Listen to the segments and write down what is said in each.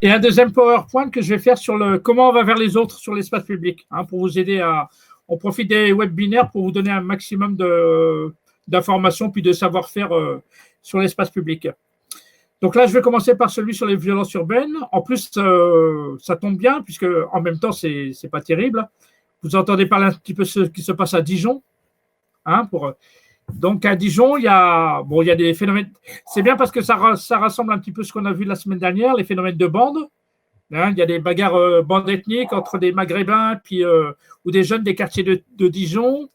Et un deuxième PowerPoint que je vais faire sur comment on va vers les autres sur l'espace public, pour vous aider à. On profite des webinaires pour vous donner un maximum d'informations puis de savoir-faire sur l'espace public. Donc là, je vais commencer par celui sur les violences urbaines. En plus, ça tombe bien puisque en même temps, c'est pas terrible. Vous entendez parler un petit peu de ce qui se passe à Dijon. Donc à Dijon, il y a des phénomènes. C'est bien parce que ça rassemble un petit peu ce qu'on a vu la semaine dernière, les phénomènes de bande. Il y a des bagarres bandes ethniques entre des Maghrébins ou des jeunes des quartiers de Dijon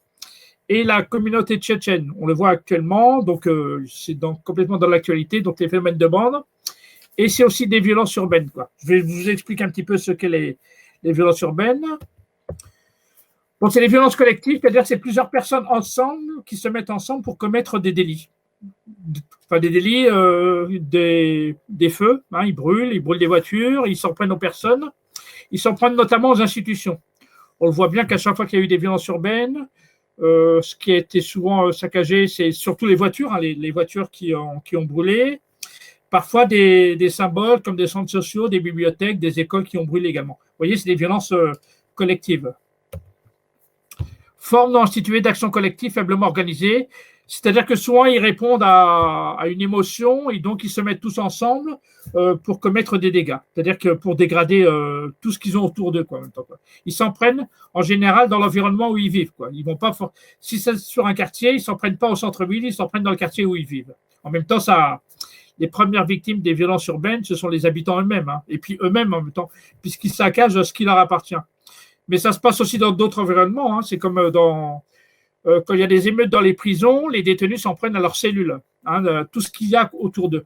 et la communauté tchétchène. On le voit actuellement, donc c'est complètement dans l'actualité, donc les phénomènes de bande. Et c'est aussi des violences urbaines, quoi. Je vais vous expliquer un petit peu ce qu'est les violences urbaines. Bon, c'est les violences collectives, c'est-à-dire que c'est plusieurs personnes ensemble qui se mettent ensemble pour commettre des délits. Enfin, des délits, des feux, ils brûlent des voitures, ils s'en prennent aux personnes, ils s'en prennent notamment aux institutions. On le voit bien qu'à chaque fois qu'il y a eu des violences urbaines, ce qui a été souvent saccagé, c'est surtout les voitures, les voitures qui ont brûlé. Parfois des symboles comme des centres sociaux, des bibliothèques, des écoles qui ont brûlé également. Vous voyez, c'est des violences collectives. Forme non instituée d'action collective faiblement organisée, c'est-à-dire que souvent ils répondent à une émotion et donc ils se mettent tous ensemble pour commettre des dégâts, c'est-à-dire que pour dégrader tout ce qu'ils ont autour d'eux, quoi, en même temps, quoi. Ils s'en prennent en général dans l'environnement où ils vivent, quoi. Ils vont pas si c'est sur un quartier, ils s'en prennent pas au centre-ville, ils s'en prennent dans le quartier où ils vivent. En même temps, les premières victimes des violences urbaines, ce sont les habitants eux-mêmes, et puis eux-mêmes en même temps, puisqu'ils saccagent ce qui leur appartient. Mais ça se passe aussi dans d'autres environnements. C'est comme quand il y a des émeutes dans les prisons, les détenus s'en prennent à leurs cellules, tout ce qu'il y a autour d'eux.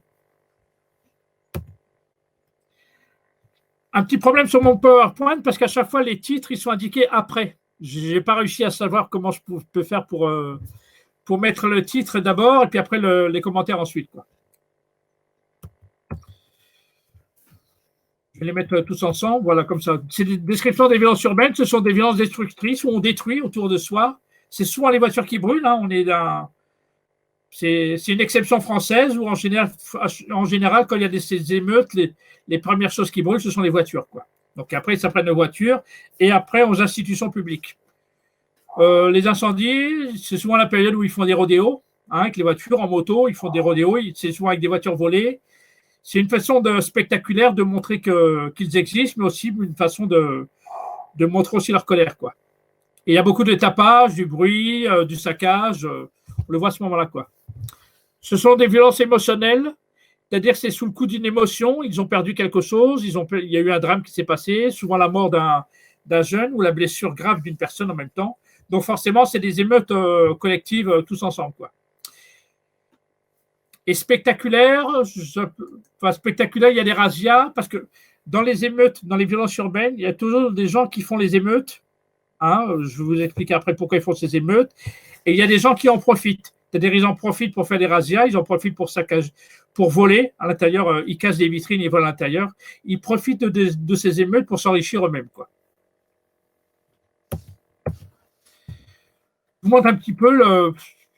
Un petit problème sur mon PowerPoint, parce qu'à chaque fois, les titres, ils sont indiqués après. Je n'ai pas réussi à savoir comment je peux faire pour mettre le titre d'abord et puis après les commentaires ensuite, quoi. Je vais les mettre tous ensemble, voilà, comme ça. C'est des descriptions des violences urbaines, ce sont des violences destructrices où on détruit autour de soi. C'est souvent les voitures qui brûlent, c'est une exception française où en général quand il y a ces émeutes, les premières choses qui brûlent, ce sont les voitures, quoi. Donc après, ils s'apprennent aux voitures et après aux institutions publiques. Les incendies, c'est souvent la période où ils font des rodéos, avec les voitures en moto, ils font des rodéos, c'est souvent avec des voitures volées. C'est une façon spectaculaire de montrer qu'ils existent, mais aussi une façon de montrer aussi leur colère, quoi. Et il y a beaucoup de tapage, du bruit, du saccage. On le voit à ce moment-là, quoi. Ce sont des violences émotionnelles, c'est-à-dire que c'est sous le coup d'une émotion, ils ont perdu quelque chose, il y a eu un drame qui s'est passé, souvent la mort d'un jeune ou la blessure grave d'une personne en même temps. Donc forcément, c'est des émeutes collectives tous ensemble, quoi. Et spectaculaire, il y a des razzias, parce que dans les émeutes, dans les violences urbaines, il y a toujours des gens qui font les émeutes. Je vais vous expliquer après pourquoi ils font ces émeutes. Et il y a des gens qui en profitent. C'est-à-dire, ils en profitent pour faire des razzias, ils en profitent pour saccager, pour voler à l'intérieur. Ils cassent des vitrines, ils volent à l'intérieur. Ils profitent de ces émeutes pour s'enrichir eux-mêmes, quoi. Je vous montre un petit peu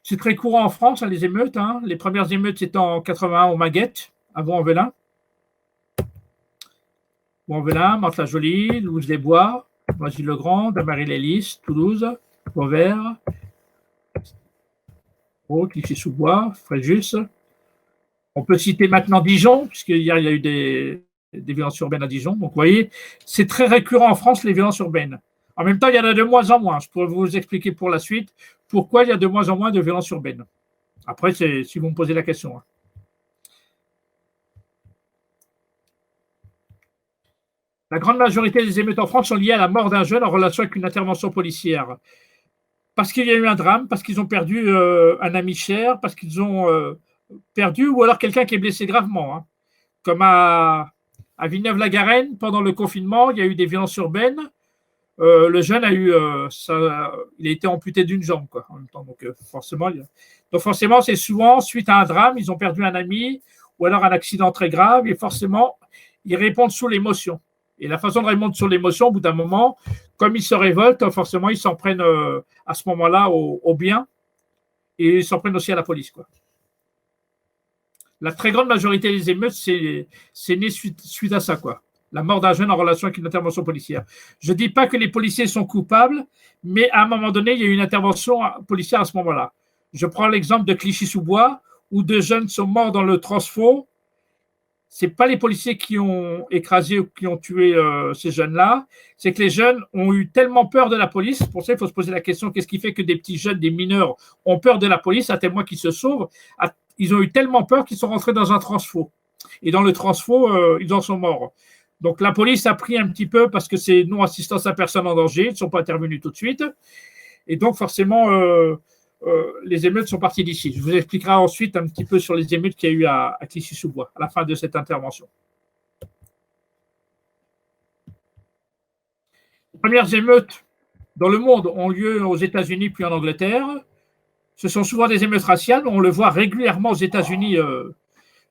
c'est très courant en France, les émeutes. Les premières émeutes, c'était en 81 au Maguette, à Vaux-en-Velin. Vaux-en-Velin, Mantes-la-Jolie, Louze-les-Bois, Noisy-le-Grand, Damary-les-Lys, Toulouse, Vauvert, Clichy-sous-Bois, Fréjus. On peut citer maintenant Dijon, puisqu'il y a eu des violences urbaines à Dijon. Donc, vous voyez, c'est très récurrent en France, les violences urbaines. En même temps, il y en a de moins en moins. Je pourrais vous expliquer pour la suite pourquoi il y a de moins en moins de violences urbaines. Après, c'est si vous me posez la question. La grande majorité des émeutes en France sont liées à la mort d'un jeune en relation avec une intervention policière. Parce qu'il y a eu un drame, parce qu'ils ont perdu un ami cher, parce qu'ils ont perdu, ou alors quelqu'un qui est blessé gravement. Comme à Villeneuve-la-Garenne, pendant le confinement, il y a eu des violences urbaines. Le jeune il a été amputé d'une jambe, quoi, en même temps. Donc forcément, c'est souvent suite à un drame, ils ont perdu un ami ou alors un accident très grave, et forcément, ils répondent sous l'émotion. Et la façon de répondre sur l'émotion, au bout d'un moment, comme ils se révoltent, forcément, ils s'en prennent à ce moment-là au bien, et ils s'en prennent aussi à la police, quoi. La très grande majorité des émeutes, c'est né suite à ça, quoi. La mort d'un jeune en relation avec une intervention policière. Je ne dis pas que les policiers sont coupables, mais à un moment donné, il y a eu une intervention policière à ce moment-là. Je prends l'exemple de Clichy-sous-Bois, où 2 jeunes sont morts dans le transfo. Ce n'est pas les policiers qui ont écrasé ou qui ont tué ces jeunes-là, c'est que les jeunes ont eu tellement peur de la police. Pour ça, il faut se poser la question, qu'est-ce qui fait que des petits jeunes, des mineurs, ont peur de la police, à tel point qu'ils se sauvent. Ils ont eu tellement peur qu'ils sont rentrés dans un transfo. Et dans le transfo, ils en sont morts. Donc la police a pris un petit peu, parce que c'est non-assistance à personne en danger, ils ne sont pas intervenus tout de suite. Et donc forcément, les émeutes sont parties d'ici. Je vous expliquerai ensuite un petit peu sur les émeutes qu'il y a eu à Clichy-sous-Bois, à la fin de cette intervention. Les premières émeutes dans le monde ont lieu aux États-Unis puis en Angleterre. Ce sont souvent des émeutes raciales. On le voit régulièrement aux États-Unis.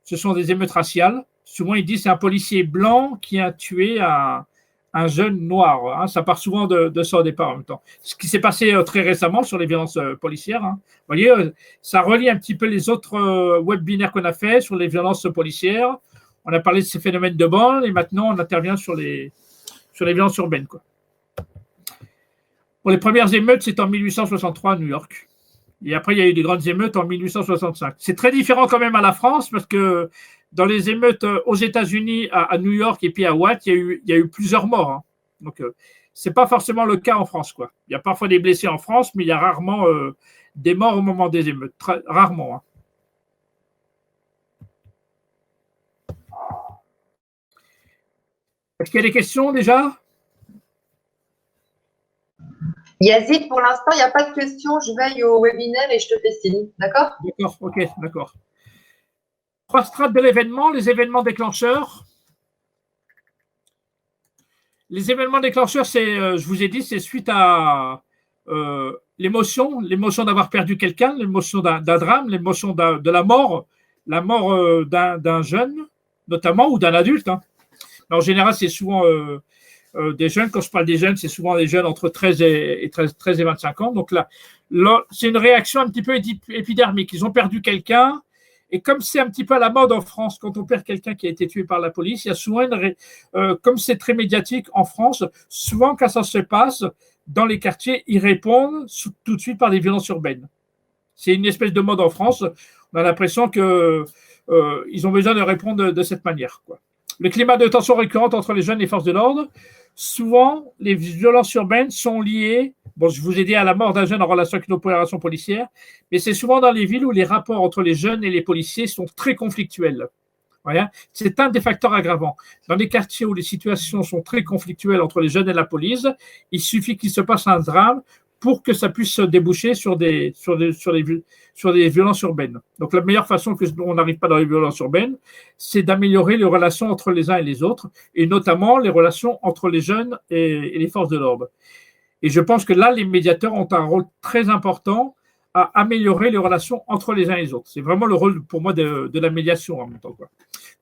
Ce sont des émeutes raciales. Souvent, ils disent que c'est un policier blanc qui a tué un jeune noir. Hein. Ça part souvent de ça au départ en même temps. Ce qui s'est passé très récemment sur les violences policières. Hein. Vous voyez, ça relie un petit peu les autres webinaires qu'on a fait sur les violences policières. On a parlé de ces phénomènes de bande et maintenant on intervient sur les violences urbaines, quoi. Bon, les premières émeutes, c'est en 1863 à New York. Et après, il y a eu des grandes émeutes en 1865. C'est très différent quand même à la France parce que dans les émeutes aux États-Unis, à New York et puis à Watt, il y a eu plusieurs morts. Hein. Donc, ce n'est pas forcément le cas en France, quoi. Il y a parfois des blessés en France, mais il y a rarement des morts au moment des émeutes. Très, rarement. Hein. Est-ce qu'il y a des questions déjà ? Yazid, pour l'instant, il n'y a pas de questions. Je veille au webinaire et je te fais signe. D'accord ? D'accord, ok, d'accord. 3 strates de l'événement, les événements déclencheurs. Les événements déclencheurs, je vous ai dit, c'est suite à l'émotion d'avoir perdu quelqu'un, l'émotion d'un drame, l'émotion de la mort d'un jeune, notamment, ou d'un adulte. Hein. Mais en général, c'est souvent des jeunes. Quand je parle des jeunes, c'est souvent des jeunes entre 13 et 25 ans. Donc là, c'est une réaction un petit peu épidermique. Ils ont perdu quelqu'un. Et comme c'est un petit peu à la mode en France, quand on perd quelqu'un qui a été tué par la police, il y a souvent comme c'est très médiatique en France, souvent quand ça se passe, dans les quartiers, ils répondent tout de suite par des violences urbaines. C'est une espèce de mode en France. On a l'impression qu'ils ont besoin de répondre de cette manière, quoi. Le climat de tension récurrente entre les jeunes et les forces de l'ordre. Souvent, les violences urbaines sont liées, bon, je vous ai dit à la mort d'un jeune en relation avec une opération policière, mais c'est souvent dans les villes où les rapports entre les jeunes et les policiers sont très conflictuels. Voilà. C'est un des facteurs aggravants. Dans les quartiers où les situations sont très conflictuelles entre les jeunes et la police, il suffit qu'il se passe un drame pour que ça puisse se déboucher sur des violences urbaines. Donc, la meilleure façon qu'on n'arrive pas dans les violences urbaines, c'est d'améliorer les relations entre les uns et les autres, et notamment les relations entre les jeunes et les forces de l'ordre. Et je pense que là, les médiateurs ont un rôle très important à améliorer les relations entre les uns et les autres. C'est vraiment le rôle, pour moi, de la médiation en même temps, quoi.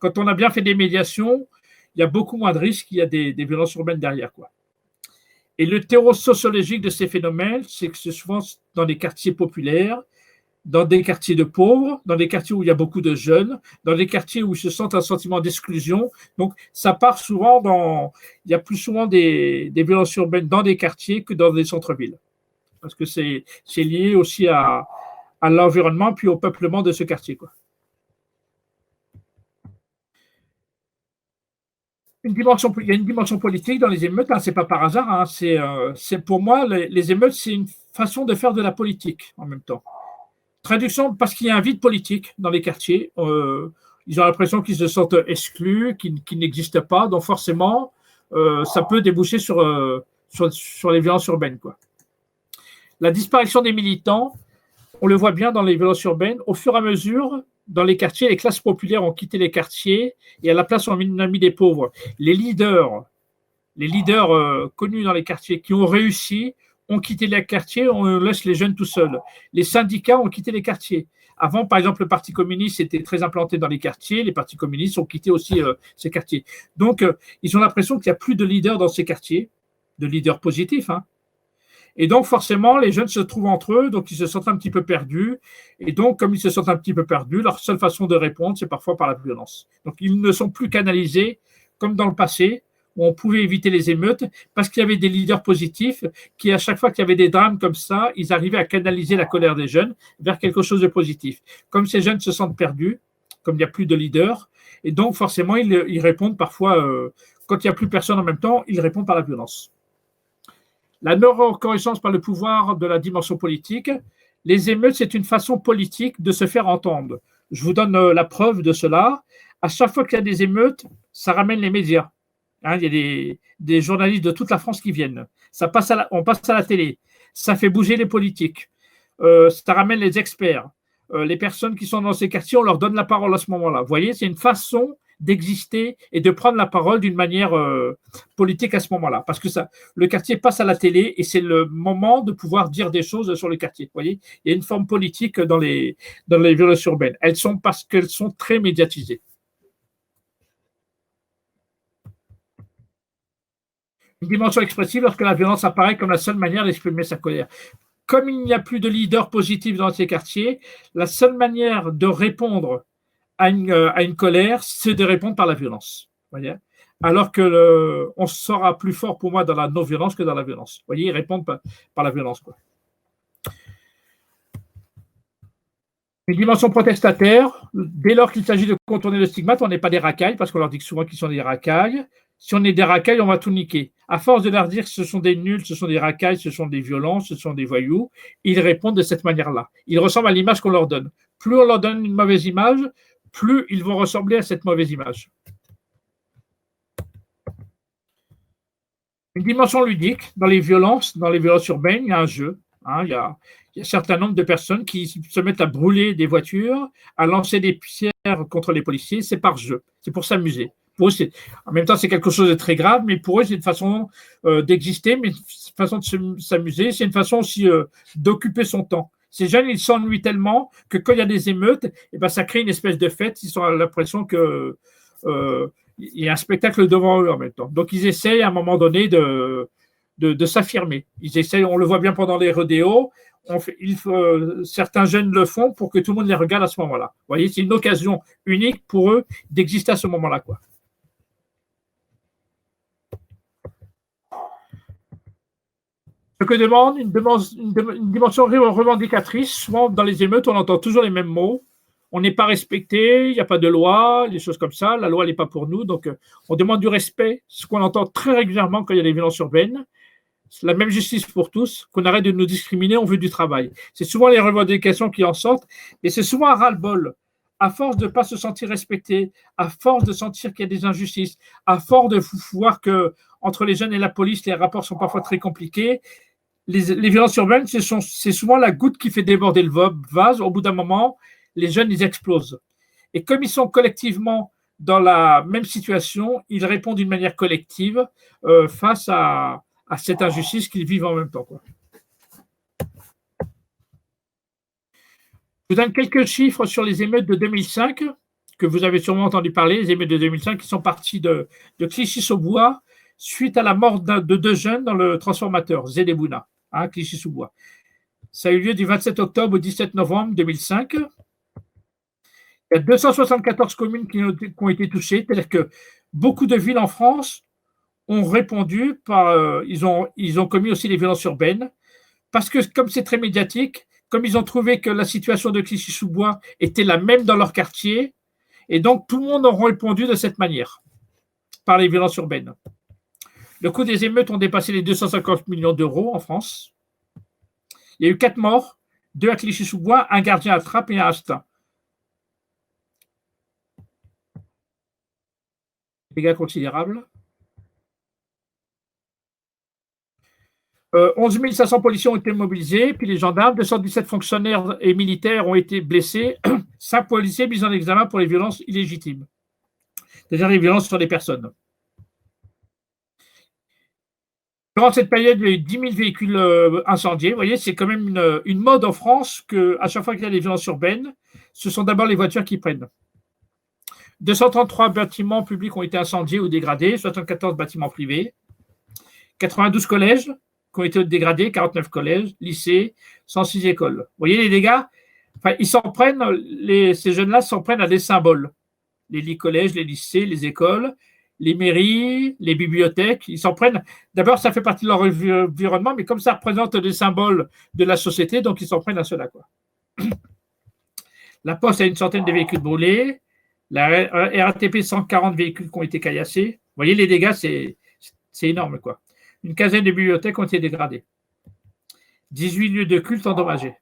Quand on a bien fait des médiations, il y a beaucoup moins de risques qu'il y a des violences urbaines derrière, quoi. Et le terreau sociologique de ces phénomènes, c'est que c'est souvent dans des quartiers populaires, dans des quartiers de pauvres, dans des quartiers où il y a beaucoup de jeunes, dans des quartiers où ils se sentent un sentiment d'exclusion. Donc, ça part souvent il y a plus souvent des violences urbaines dans des quartiers que dans des centres-villes. Parce que c'est lié aussi à l'environnement puis au peuplement de ce quartier, quoi. Il y a une dimension politique dans les émeutes, hein, c'est pas par hasard. Hein, c'est pour moi, les émeutes, c'est une façon de faire de la politique en même temps. Traduction, parce qu'il y a un vide politique dans les quartiers. Ils ont l'impression qu'ils se sentent exclus, qu'ils n'existent pas. Donc forcément, ça peut déboucher sur les violences urbaines, quoi. La disparition des militants, on le voit bien dans les violences urbaines. Au fur et à mesure, dans les quartiers, les classes populaires ont quitté les quartiers et à la place, on a mis des pauvres. Les leaders connus dans les quartiers qui ont réussi ont quitté les quartiers, on laisse les jeunes tout seuls. Les syndicats ont quitté les quartiers. Avant, par exemple, le Parti communiste était très implanté dans les quartiers. Les partis communistes ont quitté aussi ces quartiers. Donc, ils ont l'impression qu'il n'y a plus de leaders dans ces quartiers, de leaders positifs, hein. Et donc, forcément, les jeunes se trouvent entre eux, donc ils se sentent un petit peu perdus. Et donc, comme ils se sentent un petit peu perdus, leur seule façon de répondre, c'est parfois par la violence. Donc, ils ne sont plus canalisés comme dans le passé, où on pouvait éviter les émeutes, parce qu'il y avait des leaders positifs qui, à chaque fois qu'il y avait des drames comme ça, ils arrivaient à canaliser la colère des jeunes vers quelque chose de positif. Comme ces jeunes se sentent perdus, comme il n'y a plus de leaders, et donc forcément, ils répondent parfois, quand il n'y a plus personne en même temps, ils répondent par la violence. La non-reconnaissance par le pouvoir de la dimension politique. Les émeutes, c'est une façon politique de se faire entendre. Je vous donne la preuve de cela. À chaque fois qu'il y a des émeutes, ça ramène les médias. Hein, il y a des journalistes de toute la France qui viennent. On passe à la télé. Ça fait bouger les politiques. Ça ramène les experts. Les personnes qui sont dans ces quartiers, on leur donne la parole à ce moment-là. Vous voyez, c'est une façon d'exister et de prendre la parole d'une manière politique à ce moment-là. Parce que le quartier passe à la télé et c'est le moment de pouvoir dire des choses sur le quartier. Vous voyez, il y a une forme politique dans les violences urbaines. Elles sont parce qu'elles sont très médiatisées. Une dimension expressive lorsque la violence apparaît comme la seule manière d'exprimer sa colère. Comme il n'y a plus de leader positif dans ces quartiers, la seule manière de répondre à une colère, c'est de répondre par la violence. Voyez, alors que on sera plus fort pour moi dans la non-violence que dans la violence. Vous voyez, ils répondent par la violence, quoi. Une dimension protestataire, dès lors qu'il s'agit de contourner le stigmate, on n'est pas des racailles, parce qu'on leur dit souvent qu'ils sont des racailles. Si on est des racailles, on va tout niquer. À force de leur dire que ce sont des nuls, ce sont des racailles, ce sont des violents, ce sont des voyous, ils répondent de cette manière-là. Ils ressemblent à l'image qu'on leur donne. Plus on leur donne une mauvaise image, plus ils vont ressembler à cette mauvaise image. Une dimension ludique, dans les violences urbaines, il y a un jeu. Hein, il y a un certain nombre de personnes qui se mettent à brûler des voitures, à lancer des pierres contre les policiers. C'est par jeu, c'est pour s'amuser. Pour eux, en même temps, c'est quelque chose de très grave, mais pour eux, c'est une façon d'exister, mais une façon de s'amuser. C'est une façon aussi d'occuper son temps. Ces jeunes, ils s'ennuient tellement que quand il y a des émeutes, eh ben, ça crée une espèce de fête. Ils ont l'impression que il y a un spectacle devant eux en même temps. Donc, ils essayent à un moment donné de s'affirmer. Ils essayent, on le voit bien pendant les rodéos, certains jeunes le font pour que tout le monde les regarde à ce moment-là. Vous voyez, c'est une occasion unique pour eux d'exister à ce moment-là, quoi. Ce que demande une dimension revendicatrice, souvent dans les émeutes, on entend toujours les mêmes mots. On n'est pas respecté, il n'y a pas de loi, des choses comme ça. La loi n'est pas pour nous, donc on demande du respect, ce qu'on entend très régulièrement quand il y a des violences urbaines. C'est la même justice pour tous, qu'on arrête de nous discriminer en vue du travail. C'est souvent les revendications qui en sortent, mais c'est souvent un ras-le-bol. À force de ne pas se sentir respecté, à force de sentir qu'il y a des injustices, à force de voir que entre les jeunes et la police, les rapports sont parfois très compliqués, les violences urbaines, c'est souvent la goutte qui fait déborder le vase. Au bout d'un moment, les jeunes, ils explosent. Et comme ils sont collectivement dans la même situation, ils répondent d'une manière collective face à cette injustice qu'ils vivent en même temps, quoi. Je vous donne quelques chiffres sur les émeutes de 2005, que vous avez sûrement entendu parler, les émeutes de 2005 qui sont parties de Clichy-sous-Bois suite à la mort de 2 jeunes dans le transformateur, Zedebouna, à Clichy-sous-Bois. Ça a eu lieu du 27 octobre au 17 novembre 2005. Il y a 274 communes qui ont été touchées, c'est-à-dire que beaucoup de villes en France ont répondu ils ont commis aussi les violences urbaines, parce que comme c'est très médiatique, comme ils ont trouvé que la situation de Clichy-sous-Bois était la même dans leur quartier, et donc tout le monde a répondu de cette manière, par les violences urbaines. Le coût des émeutes ont dépassé les 250 millions d'euros en France. Il y a eu 4 morts, 2 à Clichy-sous-Bois, un gardien à Trappes et un à Astin. Dégâts considérables. 11 500 policiers ont été mobilisés, puis les gendarmes, 217 fonctionnaires et militaires ont été blessés, 5 policiers mis en examen pour les violences illégitimes, c'est-à-dire les violences sur les personnes. Durant cette période, il y a eu 10 000 véhicules incendiés. Vous voyez, c'est quand même une mode en France qu'à chaque fois qu'il y a des violences urbaines, ce sont d'abord les voitures qui prennent. 233 bâtiments publics ont été incendiés ou dégradés, 74 bâtiments privés, 92 collèges qui ont été dégradés, 49 collèges, lycées, 106 écoles. Vous voyez les dégâts? Enfin, ces jeunes-là s'en prennent à des symboles. Les collèges, les lycées, les écoles, les mairies, les bibliothèques, ils s'en prennent. D'abord, ça fait partie de leur environnement, mais comme ça représente des symboles de la société, donc ils s'en prennent à cela, quoi. La Poste a une centaine de véhicules brûlés. La RATP, 140 véhicules qui ont été caillassés. Vous voyez, les dégâts, c'est énorme, quoi. Une quinzaine de bibliothèques ont été dégradées. 18 lieux de culte endommagés.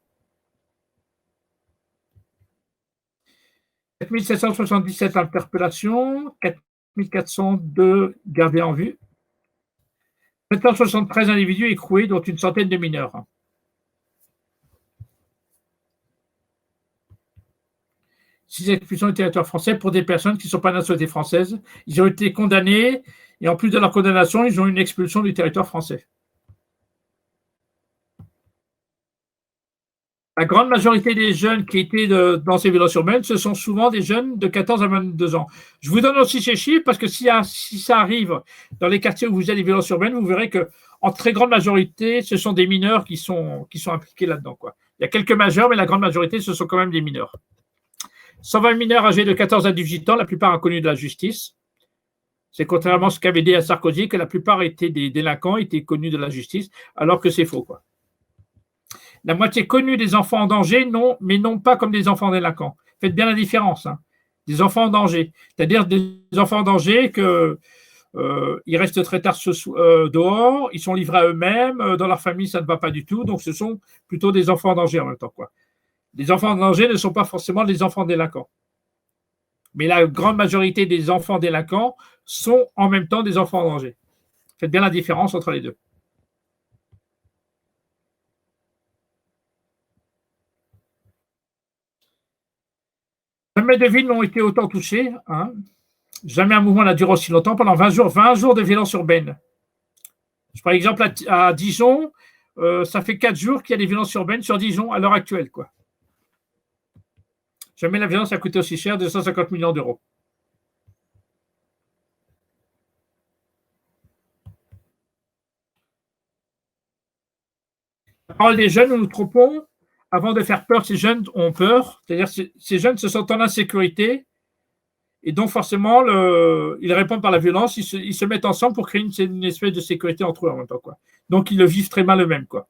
4 777 interpellations, 4 402 gardés en vue, 773 individus écroués, dont une centaine de mineurs. Six expulsions du territoire français pour des personnes qui ne sont pas de nationalité française. Ils ont été condamnés et en plus de leur condamnation, ils ont une expulsion du territoire français. La grande majorité des jeunes qui étaient dans ces violences urbaines, ce sont souvent des jeunes de 14 à 22 ans. Je vous donne aussi ces chiffres parce que si ça arrive dans les quartiers où vous avez des violences urbaines, vous verrez qu'en très grande majorité, ce sont des mineurs qui sont impliqués là-dedans, quoi. Il y a quelques majeurs, mais la grande majorité, ce sont quand même des mineurs. 120 mineurs âgés de 14 à 18 ans, la plupart inconnus de la justice. C'est contrairement à ce qu'avait dit à Sarkozy, que la plupart étaient des délinquants, étaient connus de la justice, alors que c'est faux, quoi. La moitié connue des enfants en danger, non, mais non pas comme des enfants délinquants. Faites bien la différence, hein. Des enfants en danger, c'est-à-dire des enfants en danger ils restent très tard dehors, ils sont livrés à eux-mêmes, dans leur famille ça ne va pas du tout, donc ce sont plutôt des enfants en danger en même temps, quoi. Les enfants en danger ne sont pas forcément des enfants délinquants. Mais la grande majorité des enfants délinquants sont en même temps des enfants en danger. Faites bien la différence entre les deux. Jamais de villes n'ont été autant touchées, hein. Jamais un mouvement n'a duré aussi longtemps, pendant 20 jours de violence urbaine. Par exemple, à Dijon, ça fait 4 jours qu'il y a des violences urbaines sur Dijon à l'heure actuelle, quoi. Jamais la violence a coûté aussi cher, 250 millions d'euros. La parole des jeunes, nous nous trompons. Avant de faire peur, ces jeunes ont peur. C'est-à-dire ces jeunes se sentent en insécurité et donc forcément, ils répondent par la violence. Ils se mettent ensemble pour créer une espèce de sécurité entre eux en même temps, quoi. Donc, ils le vivent très mal eux-mêmes, quoi.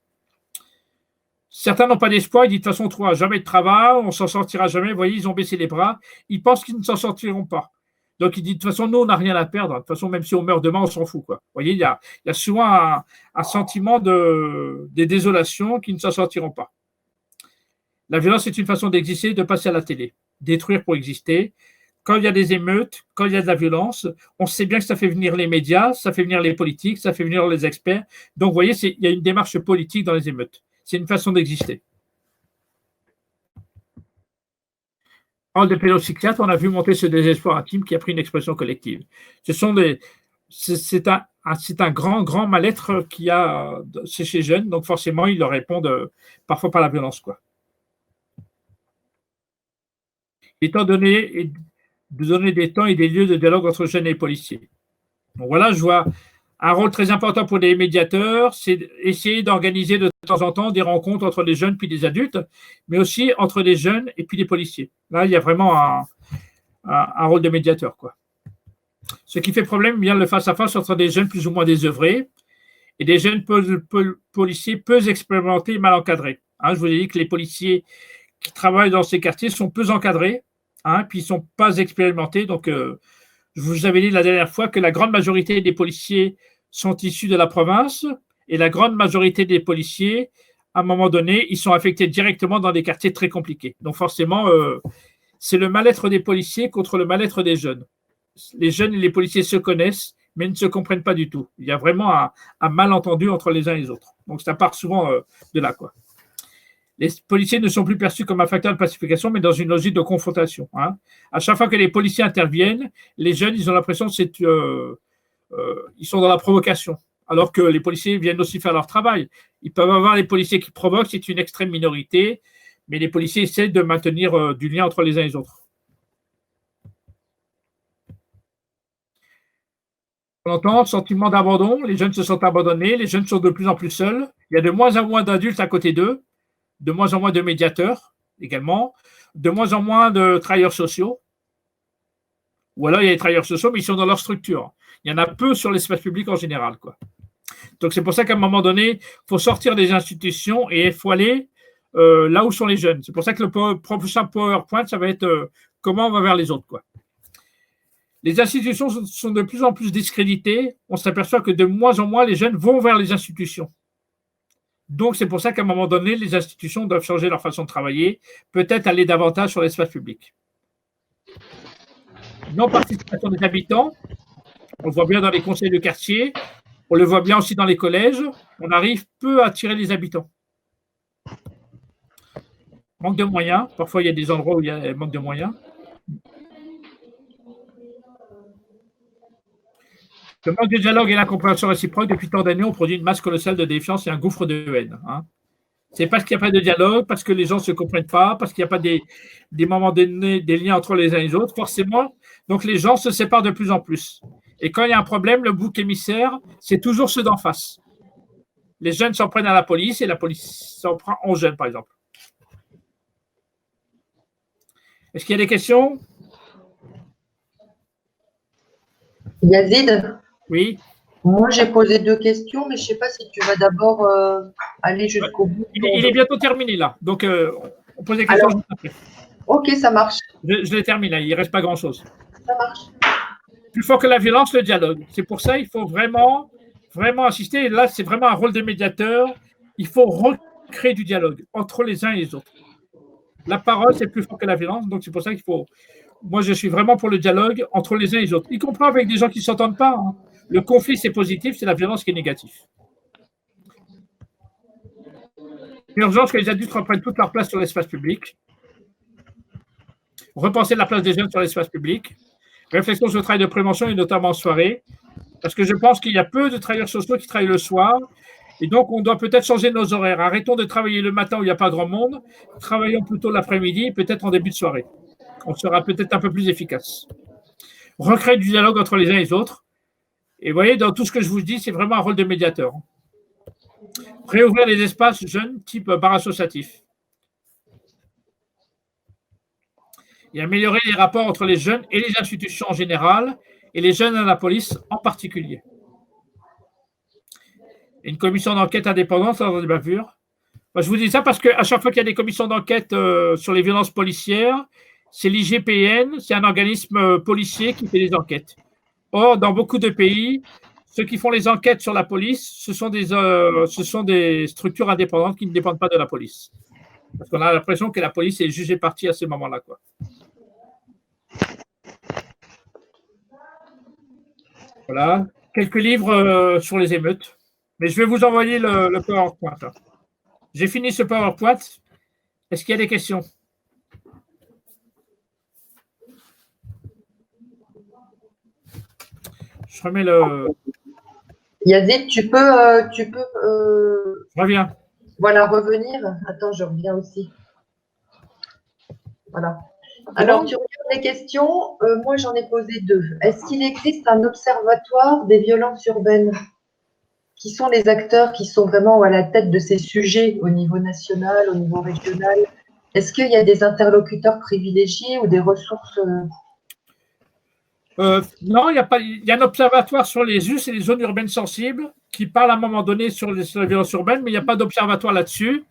Certains n'ont pas d'espoir. Ils disent de toute façon, on ne trouvera jamais de travail, on ne s'en sortira jamais. Vous voyez, ils ont baissé les bras. Ils pensent qu'ils ne s'en sortiront pas. Donc, ils disent de toute façon, nous, on n'a rien à perdre. De toute façon, même si on meurt demain, on s'en fout, quoi. Vous voyez, il y a souvent un sentiment de désolation qu'ils ne s'en sortiront pas. La violence est une façon d'exister, de passer à la télé, détruire pour exister. Quand il y a des émeutes, quand il y a de la violence, on sait bien que ça fait venir les médias, ça fait venir les politiques, ça fait venir les experts. Donc, vous voyez, il y a une démarche politique dans les émeutes. C'est une façon d'exister. En de pédopsychiatres, on a vu monter ce désespoir intime qui a pris une expression collective. C'est un grand mal-être qu'il y a chez ces jeunes, donc forcément, ils leur répondent parfois par la violence, quoi. Étant donné de donner des temps et des lieux de dialogue entre jeunes et policiers. Donc voilà, je vois un rôle très important pour les médiateurs, c'est essayer d'organiser de temps en temps des rencontres entre les jeunes puis les adultes, mais aussi entre les jeunes et puis les policiers. Là, il y a vraiment un rôle de médiateur, quoi. Ce qui fait problème, bien le face-à-face entre des jeunes plus ou moins désœuvrés et des jeunes policiers peu expérimentés et mal encadrés. Hein, je vous ai dit que les policiers qui travaillent dans ces quartiers sont peu encadrés, hein, puis ils ne sont pas expérimentés. Donc, je vous avais dit la dernière fois que la grande majorité des policiers sont issus de la province et la grande majorité des policiers, à un moment donné, ils sont affectés directement dans des quartiers très compliqués. Donc, forcément, c'est le mal-être des policiers contre le mal-être des jeunes. Les jeunes et les policiers se connaissent, mais ne se comprennent pas du tout. Il y a vraiment un malentendu entre les uns et les autres. Donc, ça part souvent de là, quoi. Les policiers ne sont plus perçus comme un facteur de pacification, mais dans une logique de confrontation, hein. À chaque fois que les policiers interviennent, les jeunes, ils ont l'impression qu'ils sont dans la provocation, alors que les policiers viennent aussi faire leur travail. Ils peuvent avoir les policiers qui provoquent, c'est une extrême minorité, mais les policiers essaient de maintenir du lien entre les uns et les autres. On entend sentiment d'abandon, les jeunes se sentent abandonnés, les jeunes sont de plus en plus seuls, il y a de moins en moins d'adultes à côté d'eux, de moins en moins de médiateurs également, de moins en moins de travailleurs sociaux. Ou alors, il y a des travailleurs sociaux, mais ils sont dans leur structure. Il y en a peu sur l'espace public en général, quoi. Donc, c'est pour ça qu'à un moment donné, il faut sortir des institutions et il faut aller là où sont les jeunes. C'est pour ça que le prochain PowerPoint, ça va être comment on va vers les autres, quoi. Les institutions sont de plus en plus discréditées. On s'aperçoit que de moins en moins, les jeunes vont vers les institutions. Donc, c'est pour ça qu'à un moment donné, les institutions doivent changer leur façon de travailler, peut-être aller davantage sur l'espace public. Non-participation des habitants, on le voit bien dans les conseils de quartier, on le voit bien aussi dans les collèges, on arrive peu à attirer les habitants. Manque de moyens, parfois il y a des endroits où il y a manque de moyens. Le manque de dialogue et l'incompréhension réciproque, depuis tant d'années, ont produit une masse colossale de défiance et un gouffre de haine. Hein. C'est parce qu'il n'y a pas de dialogue, parce que les gens ne se comprennent pas, parce qu'il n'y a pas des moments donnés, des liens entre les uns et les autres, forcément. Donc les gens se séparent de plus en plus. Et quand il y a un problème, le bouc émissaire, c'est toujours ceux d'en face. Les jeunes s'en prennent à la police et la police s'en prend aux jeunes, par exemple. Est-ce qu'il y a des questions? Yazid? Oui. Moi, j'ai posé 2 questions, mais je ne sais pas si tu vas d'abord aller jusqu'au bout. Il est bientôt terminé, là. Donc, on pose des questions juste après. Ok, ça marche. Je l'ai terminé, là. Il ne reste pas grand-chose. Ça marche. Plus fort que la violence, le dialogue. C'est pour ça qu'il faut vraiment, vraiment insister. Et là, c'est vraiment un rôle de médiateur. Il faut recréer du dialogue entre les uns et les autres. La parole, c'est plus fort que la violence. Donc, c'est pour ça qu'il faut... Moi, je suis vraiment pour le dialogue entre les uns et les autres, y compris avec des gens qui ne s'entendent pas. Hein. Le conflit, c'est positif, c'est la violence qui est négative. L'urgence que les adultes reprennent toute leur place sur l'espace public. Repenser la place des jeunes sur l'espace public. Réflexion sur le travail de prévention et notamment en soirée. Parce que je pense qu'il y a peu de travailleurs sociaux qui travaillent le soir. Et donc, on doit peut-être changer nos horaires. Arrêtons de travailler le matin où il n'y a pas grand monde. Travaillons plutôt l'après-midi et peut-être en début de soirée. On sera peut-être un peu plus efficace. Recréer du dialogue entre les uns et les autres. Et vous voyez, dans tout ce que je vous dis, c'est vraiment un rôle de médiateur. Réouvrir les espaces jeunes, type bar associatif. Et améliorer les rapports entre les jeunes et les institutions en général, et les jeunes à la police en particulier. Et une commission d'enquête indépendante dans des bavures. Je vous dis ça parce qu'à chaque fois qu'il y a des commissions d'enquête sur les violences policières, c'est l'IGPN, c'est un organisme policier qui fait des enquêtes. Or, dans beaucoup de pays, ceux qui font les enquêtes sur la police, ce sont des structures indépendantes qui ne dépendent pas de la police. Parce qu'on a l'impression que la police est jugée partie à ce moment-là, quoi. Voilà. Quelques livres sur les émeutes. Mais je vais vous envoyer le PowerPoint. Là. J'ai fini ce PowerPoint. Est-ce qu'il y a des questions? Je remets le... Yazid, tu peux Je reviens. Voilà, revenir. Attends, je reviens aussi. Voilà. Alors, tu regardes les questions. Moi, j'en ai posé 2. Est-ce qu'il existe un observatoire des violences urbaines? Qui sont les acteurs qui sont vraiment à la tête de ces sujets au niveau national, au niveau régional? Est-ce qu'il y a des interlocuteurs privilégiés ou des ressources? Non, il y a pas. Il y a un observatoire sur les us et les zones urbaines sensibles qui parle à un moment donné sur les violences urbaines, mais il n'y a pas d'observatoire là-dessus.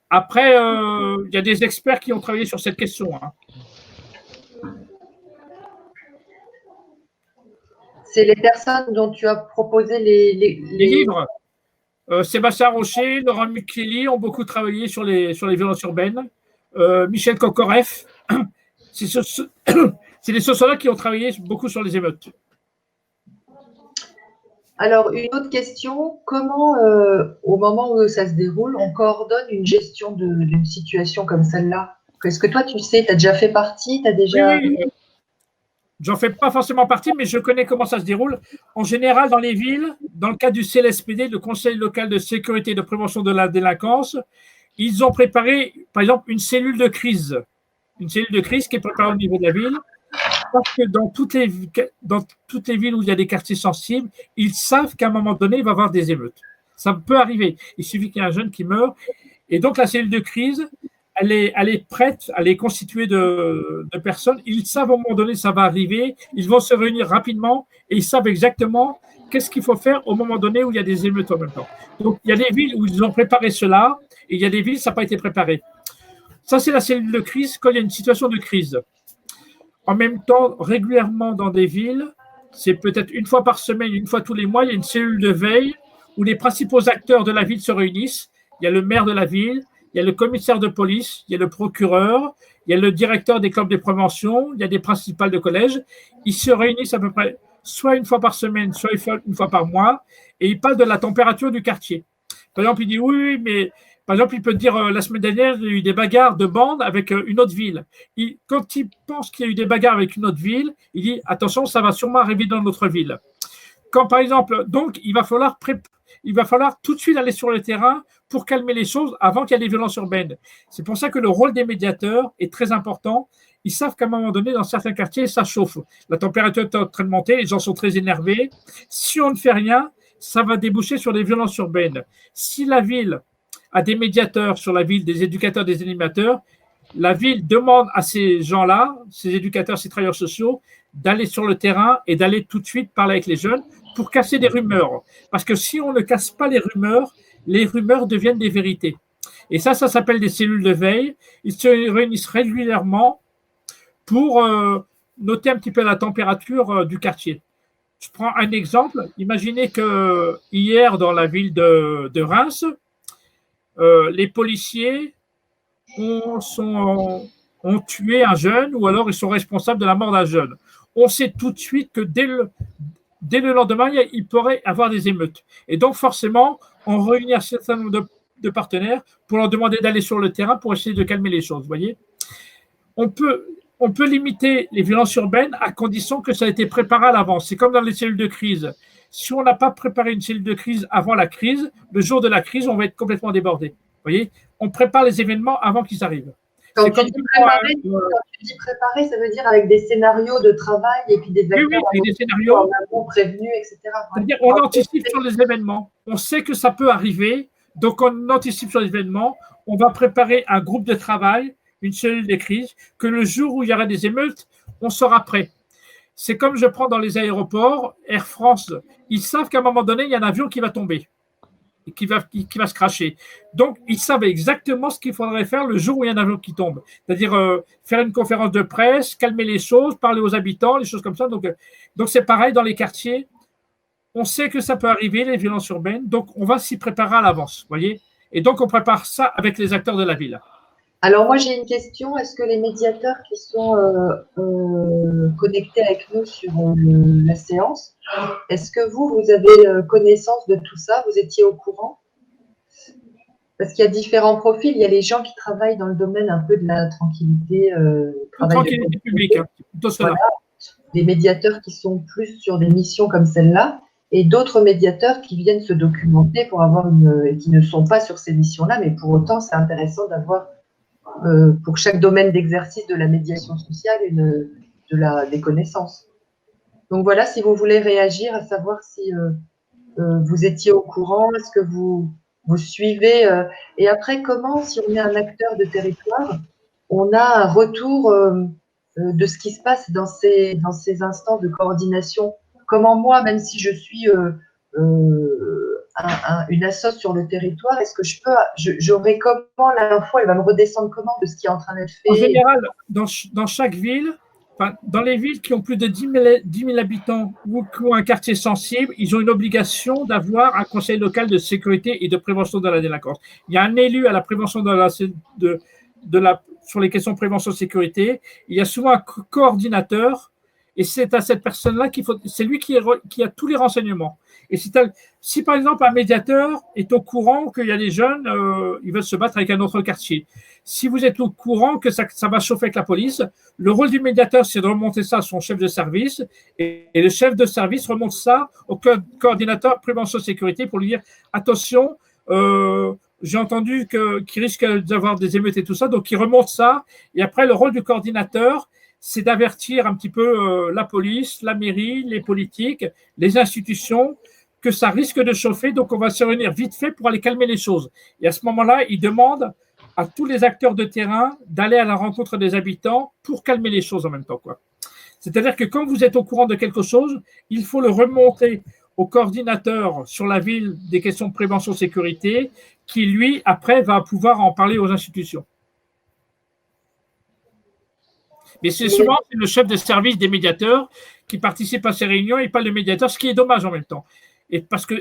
Après, il y a des experts qui ont travaillé sur cette question. Hein. C'est les personnes dont tu as proposé les livres. Sébastien Rocher, Laurent Micheli ont beaucoup travaillé sur les violences urbaines. Michel Kokoreff, c'est les sociologues qui ont travaillé beaucoup sur les émeutes. Alors, une autre question, comment, au moment où ça se déroule, on coordonne une gestion d'une situation comme celle-là? Est-ce que toi, tu sais, tu as déjà fait partie, tu as déjà... Oui, j'en fais pas forcément partie, mais je connais comment ça se déroule. En général, dans les villes, dans le cadre du CLSPD, le Conseil local de sécurité et de prévention de la délinquance, ils ont préparé, par exemple, une cellule de crise. Une cellule de crise qui est préparée au niveau de la ville. Parce que dans toutes les villes où il y a des quartiers sensibles, ils savent qu'à un moment donné, il va y avoir des émeutes. Ça peut arriver. Il suffit qu'il y ait un jeune qui meurt. Et donc, la cellule de crise elle est prête, elle est constituée de personnes. Ils savent au moment donné, ça va arriver. Ils vont se réunir rapidement et ils savent exactement qu'est-ce qu'il faut faire au moment donné où il y a des émeutes en même temps. Donc, il y a des villes où ils ont préparé cela et il y a des villes où ça n'a pas été préparé. Ça, c'est la cellule de crise quand il y a une situation de crise. En même temps, régulièrement dans des villes, c'est peut-être une fois par semaine, une fois tous les mois, il y a une cellule de veille où les principaux acteurs de la ville se réunissent. Il y a le maire de la ville, il y a le commissaire de police, il y a le procureur, il y a le directeur des clubs de prévention, il y a des principales de collège. Ils se réunissent à peu près soit une fois par semaine, soit une fois par mois, et ils parlent de la température du quartier. Par exemple, il dit oui, mais par exemple, il peut dire la semaine dernière, il y a eu des bagarres de bandes avec une autre ville. Quand il pense qu'il y a eu des bagarres avec une autre ville, il dit attention, ça va sûrement arriver dans notre ville. Quand par exemple, donc, il va falloir tout de suite aller sur le terrain pour calmer les choses avant qu'il y ait des violences urbaines. C'est pour ça que le rôle des médiateurs est très important. Ils savent qu'à un moment donné, dans certains quartiers, ça chauffe. La température est en train de monter, les gens sont très énervés. Si on ne fait rien, ça va déboucher sur des violences urbaines. Si la ville a des médiateurs sur la ville, des éducateurs, des animateurs, la ville demande à ces gens-là, ces éducateurs, ces travailleurs sociaux, d'aller sur le terrain et d'aller tout de suite parler avec les jeunes pour casser des rumeurs. Parce que si on ne casse pas les rumeurs deviennent des vérités. Et ça s'appelle des cellules de veille. Ils se réunissent régulièrement pour noter un petit peu la température du quartier. Je prends un exemple. Imaginez que hier, dans la ville de Reims, les policiers ont tué un jeune ou alors ils sont responsables de la mort d'un jeune. On sait tout de suite que dès le lendemain, il pourrait avoir des émeutes. Et donc, forcément, on réunit un certain nombre de partenaires pour leur demander d'aller sur le terrain pour essayer de calmer les choses. Vous voyez, on peut limiter les violences urbaines à condition que ça a été préparé à l'avance. C'est comme dans les cellules de crise. Si on n'a pas préparé une cellule de crise avant la crise, le jour de la crise, on va être complètement débordé. Vous voyez, on prépare les événements avant qu'ils arrivent. Quand tu dis préparer, ça veut dire avec des scénarios de travail et puis des acteurs des scénarios prévenus, etc. C'est-à-dire, on anticipe sur les événements. On sait que ça peut arriver, donc on anticipe sur les événements. On va préparer un groupe de travail, une cellule de crise, que le jour où il y aura des émeutes, on sera prêt. C'est comme je prends dans les aéroports, Air France, ils savent qu'à un moment donné, il y a un avion qui va tomber et qui va se cracher. Donc, ils savent exactement ce qu'il faudrait faire le jour où il y a un avion qui tombe. C'est-à-dire faire une conférence de presse, calmer les choses, parler aux habitants, les choses comme ça. Donc c'est pareil dans les quartiers. On sait que ça peut arriver, les violences urbaines, donc on va s'y préparer à l'avance, voyez. Et donc, on prépare ça avec les acteurs de la ville. Alors, moi, j'ai une question. Est-ce que les médiateurs qui sont connectés avec nous sur la séance, est-ce que vous avez connaissance de tout ça? Vous étiez au courant? Parce qu'il y a différents profils. Il y a les gens qui travaillent dans le domaine un peu de la tranquillité. Tranquillité publique, plutôt cela. Voilà. Des médiateurs qui sont plus sur des missions comme celle-là, et d'autres médiateurs qui viennent se documenter pour avoir et qui ne sont pas sur ces missions-là, mais pour autant, c'est intéressant d'avoir pour chaque domaine d'exercice de la médiation sociale des connaissances. Donc voilà, si vous voulez réagir, à savoir si vous étiez au courant, est-ce que vous suivez, et après, comment, si on est un acteur de territoire, on a un retour de ce qui se passe dans ces instants de coordination. Comment moi, même si je suis une assoce sur le territoire, est-ce que j'aurai comment l'info, elle va me redescendre comment de ce qui est en train d'être fait? En général, dans chaque ville, dans les villes qui ont plus de 10 000 habitants ou qui ont un quartier sensible, ils ont une obligation d'avoir un conseil local de sécurité et de prévention de la délinquance. Il y a un élu à la prévention sur les questions de prévention de sécurité. Il y a souvent un coordinateur et c'est à cette personne-là c'est lui qui a tous les renseignements. Et si par exemple un médiateur est au courant qu'il y a des jeunes, ils veulent se battre avec un autre quartier. Si vous êtes au courant que ça va chauffer avec la police, le rôle du médiateur, c'est de remonter ça à son chef de service et le chef de service remonte ça au coordinateur prévention sécurité pour lui dire attention, j'ai entendu qu'il risque d'avoir des émeutes et tout ça, donc il remonte ça. Et après, le rôle du coordinateur, c'est d'avertir un petit peu la police, la mairie, les politiques, les institutions, que ça risque de chauffer, donc on va se réunir vite fait pour aller calmer les choses. Et à ce moment-là, il demande à tous les acteurs de terrain d'aller à la rencontre des habitants pour calmer les choses en même temps, quoi. C'est-à-dire que quand vous êtes au courant de quelque chose, il faut le remonter au coordinateur sur la ville des questions de prévention sécurité, qui lui, après, va pouvoir en parler aux institutions. Mais c'est souvent le chef de service des médiateurs qui participe à ces réunions et pas le médiateur, ce qui est dommage en même temps.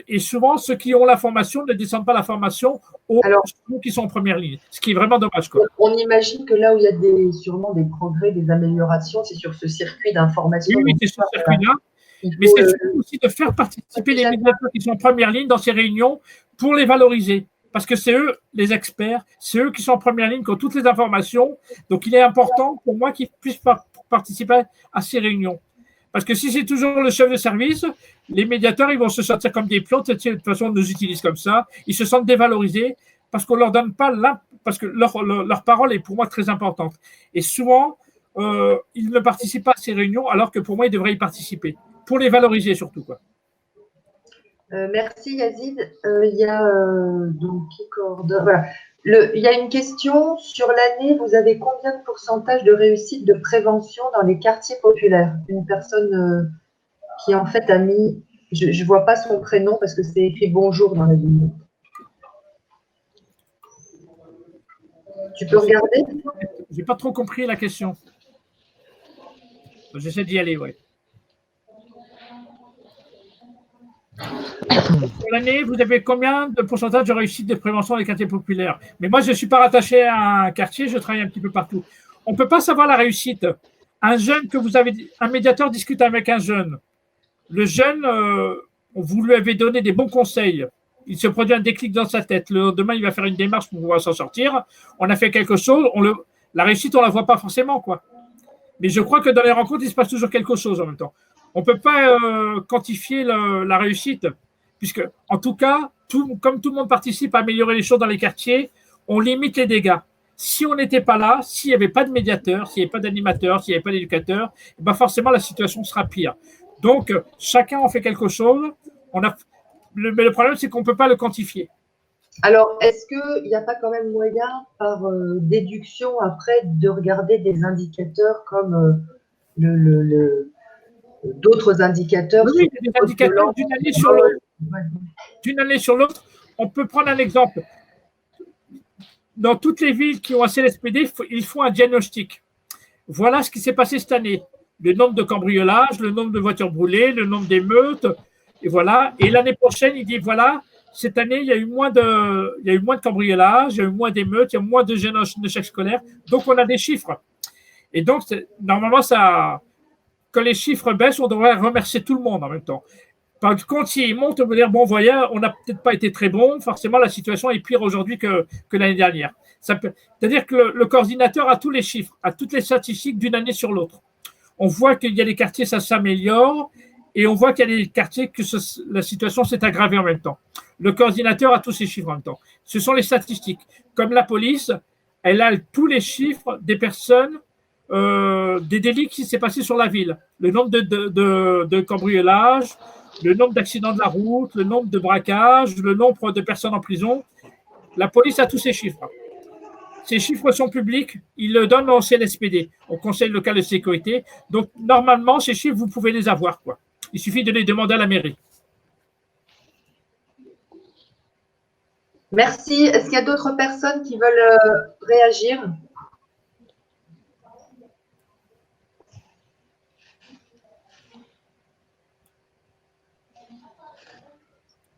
Et souvent, ceux qui ont la formation ne descendent pas la formation aux gens qui sont en première ligne, ce qui est vraiment dommage, quoi. On imagine que là où il y a sûrement des progrès, des améliorations, c'est sur ce circuit d'information. Oui, c'est sur ce circuit-là. Mais c'est aussi de faire participer les médiateurs qui sont en première ligne dans ces réunions pour les valoriser. Parce que c'est eux, les experts, c'est eux qui sont en première ligne, qui ont toutes les informations. Donc, il est important pour moi qu'ils puissent participer à ces réunions. Parce que si c'est toujours le chef de service, les médiateurs, ils vont se sentir comme des pions. De toute façon, on nous utilise comme ça. Ils se sentent dévalorisés parce qu'on ne leur donne pas parce que leur parole est pour moi très importante. Et souvent, ils ne participent pas à ces réunions alors que pour moi, ils devraient y participer. Pour les valoriser surtout, quoi. Merci Yazid. Il y a donc qui coordonne. Voilà. Il y a une question sur l'année. Vous avez combien de pourcentage de réussite de prévention dans les quartiers populaires? Une personne qui en fait a mis, je ne vois pas son prénom parce que c'est écrit bonjour dans la vidéo. Tu peux regarder? J'ai pas trop compris la question. J'essaie d'y aller, oui. Pour l'année, vous avez combien de pourcentage de réussite de prévention dans les quartiers populaires? Mais moi, je ne suis pas rattaché à un quartier, je travaille un petit peu partout. On ne peut pas savoir la réussite. Un jeune un médiateur discute avec un jeune. Le jeune, vous lui avez donné des bons conseils. Il se produit un déclic dans sa tête. Le lendemain, il va faire une démarche pour pouvoir s'en sortir. On a fait quelque chose. La réussite, on ne la voit pas forcément, quoi. Mais je crois que dans les rencontres, il se passe toujours quelque chose en même temps. On ne peut pas quantifier la réussite, puisque, en tout cas, comme tout le monde participe à améliorer les choses dans les quartiers, on limite les dégâts. Si on n'était pas là, s'il n'y avait pas de médiateur, s'il n'y avait pas d'animateur, s'il n'y avait pas d'éducateur, ben forcément, la situation sera pire. Donc, chacun en fait quelque chose. Mais le problème, c'est qu'on ne peut pas le quantifier. Alors, est-ce qu'il n'y a pas quand même moyen, par déduction, après, de regarder des indicateurs comme d'autres indicateurs? Oui, des indicateurs d'une année sur l'autre. D'une année sur l'autre, on peut prendre un exemple. Dans toutes les villes qui ont un CLSPD, ils font un diagnostic. Voilà ce qui s'est passé cette année. Le nombre de cambriolages, le nombre de voitures brûlées, le nombre d'émeutes, et voilà. Et l'année prochaine, il dit, voilà, cette année, il y a eu moins de cambriolages, il y a eu moins d'émeutes, il y a eu moins de jeunes en échec scolaire. Donc, on a des chiffres. Et donc, normalement, quand les chiffres baissent, on devrait remercier tout le monde en même temps. Par contre, s'ils montent, on veut dire, bon, voyez, on n'a peut-être pas été très bon, forcément, la situation est pire aujourd'hui que l'année dernière. C'est-à-dire que le coordinateur a tous les chiffres, a toutes les statistiques d'une année sur l'autre. On voit qu'il y a des quartiers, ça s'améliore, et on voit qu'il y a des quartiers que la situation s'est aggravée en même temps. Le coordinateur a tous ces chiffres en même temps. Ce sont les statistiques. Comme la police, elle a tous les chiffres des personnes, des délits qui s'est passé sur la ville. Le nombre de cambriolages, le nombre d'accidents de la route, le nombre de braquages, le nombre de personnes en prison. La police a tous ces chiffres. Ces chiffres sont publics, ils le donnent au CLSPD, au Conseil local de sécurité. Donc, normalement, ces chiffres, vous pouvez les avoir, quoi. Il suffit de les demander à la mairie. Merci. Est-ce qu'il y a d'autres personnes qui veulent réagir?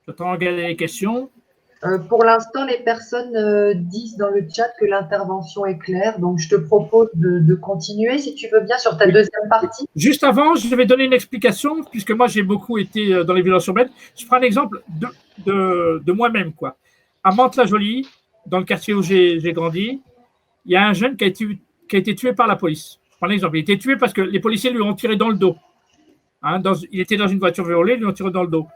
J'attends de regarder les questions. Pour l'instant, les personnes disent dans le chat que l'intervention est claire. Donc, je te propose de continuer, si tu veux bien, sur ta deuxième partie. Juste avant, je vais donner une explication, puisque moi, j'ai beaucoup été dans les violences urbaines. Je prends un exemple de moi-même, quoi. À Mantes-la-Jolie, dans le quartier où j'ai grandi, il y a un jeune qui a été tué par la police. Je prends l'exemple. Il a été tué parce que les policiers lui ont tiré dans le dos. Il était dans une voiture violée, ils lui ont tiré dans le dos.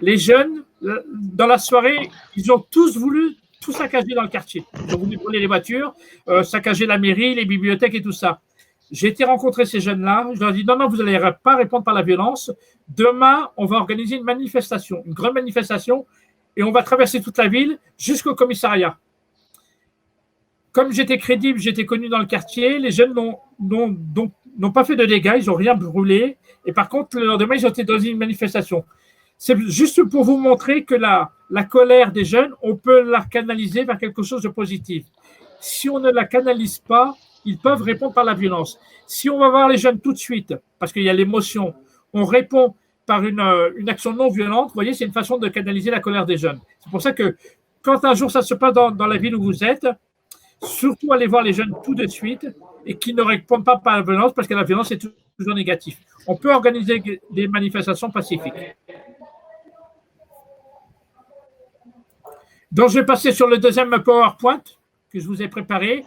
Les jeunes, dans la soirée, ils ont tous voulu tout saccager dans le quartier. Ils ont voulu brûler les voitures, saccager la mairie, les bibliothèques et tout ça. J'ai été rencontrer ces jeunes-là. Je leur ai dit, non, vous n'allez pas répondre par la violence. Demain, on va organiser une manifestation, une grande manifestation, et on va traverser toute la ville jusqu'au commissariat. comme j'étais crédible, j'étais connu dans le quartier, les jeunes n'ont pas fait de dégâts, ils n'ont rien brûlé. Et par contre, le lendemain, ils ont été dans une manifestation. C'est juste pour vous montrer que la colère des jeunes, on peut la canaliser vers quelque chose de positif. Si on ne la canalise pas, ils peuvent répondre par la violence. Si on va voir les jeunes tout de suite, parce qu'il y a l'émotion, on répond par une action non violente, vous voyez, c'est une façon de canaliser la colère des jeunes. C'est pour ça que quand un jour ça se passe dans la ville où vous êtes, surtout allez voir les jeunes tout de suite et qui ne répondent pas par la violence, parce que la violence est toujours négative. On peut organiser des manifestations pacifiques. Donc, je vais passer sur le deuxième PowerPoint que je vous ai préparé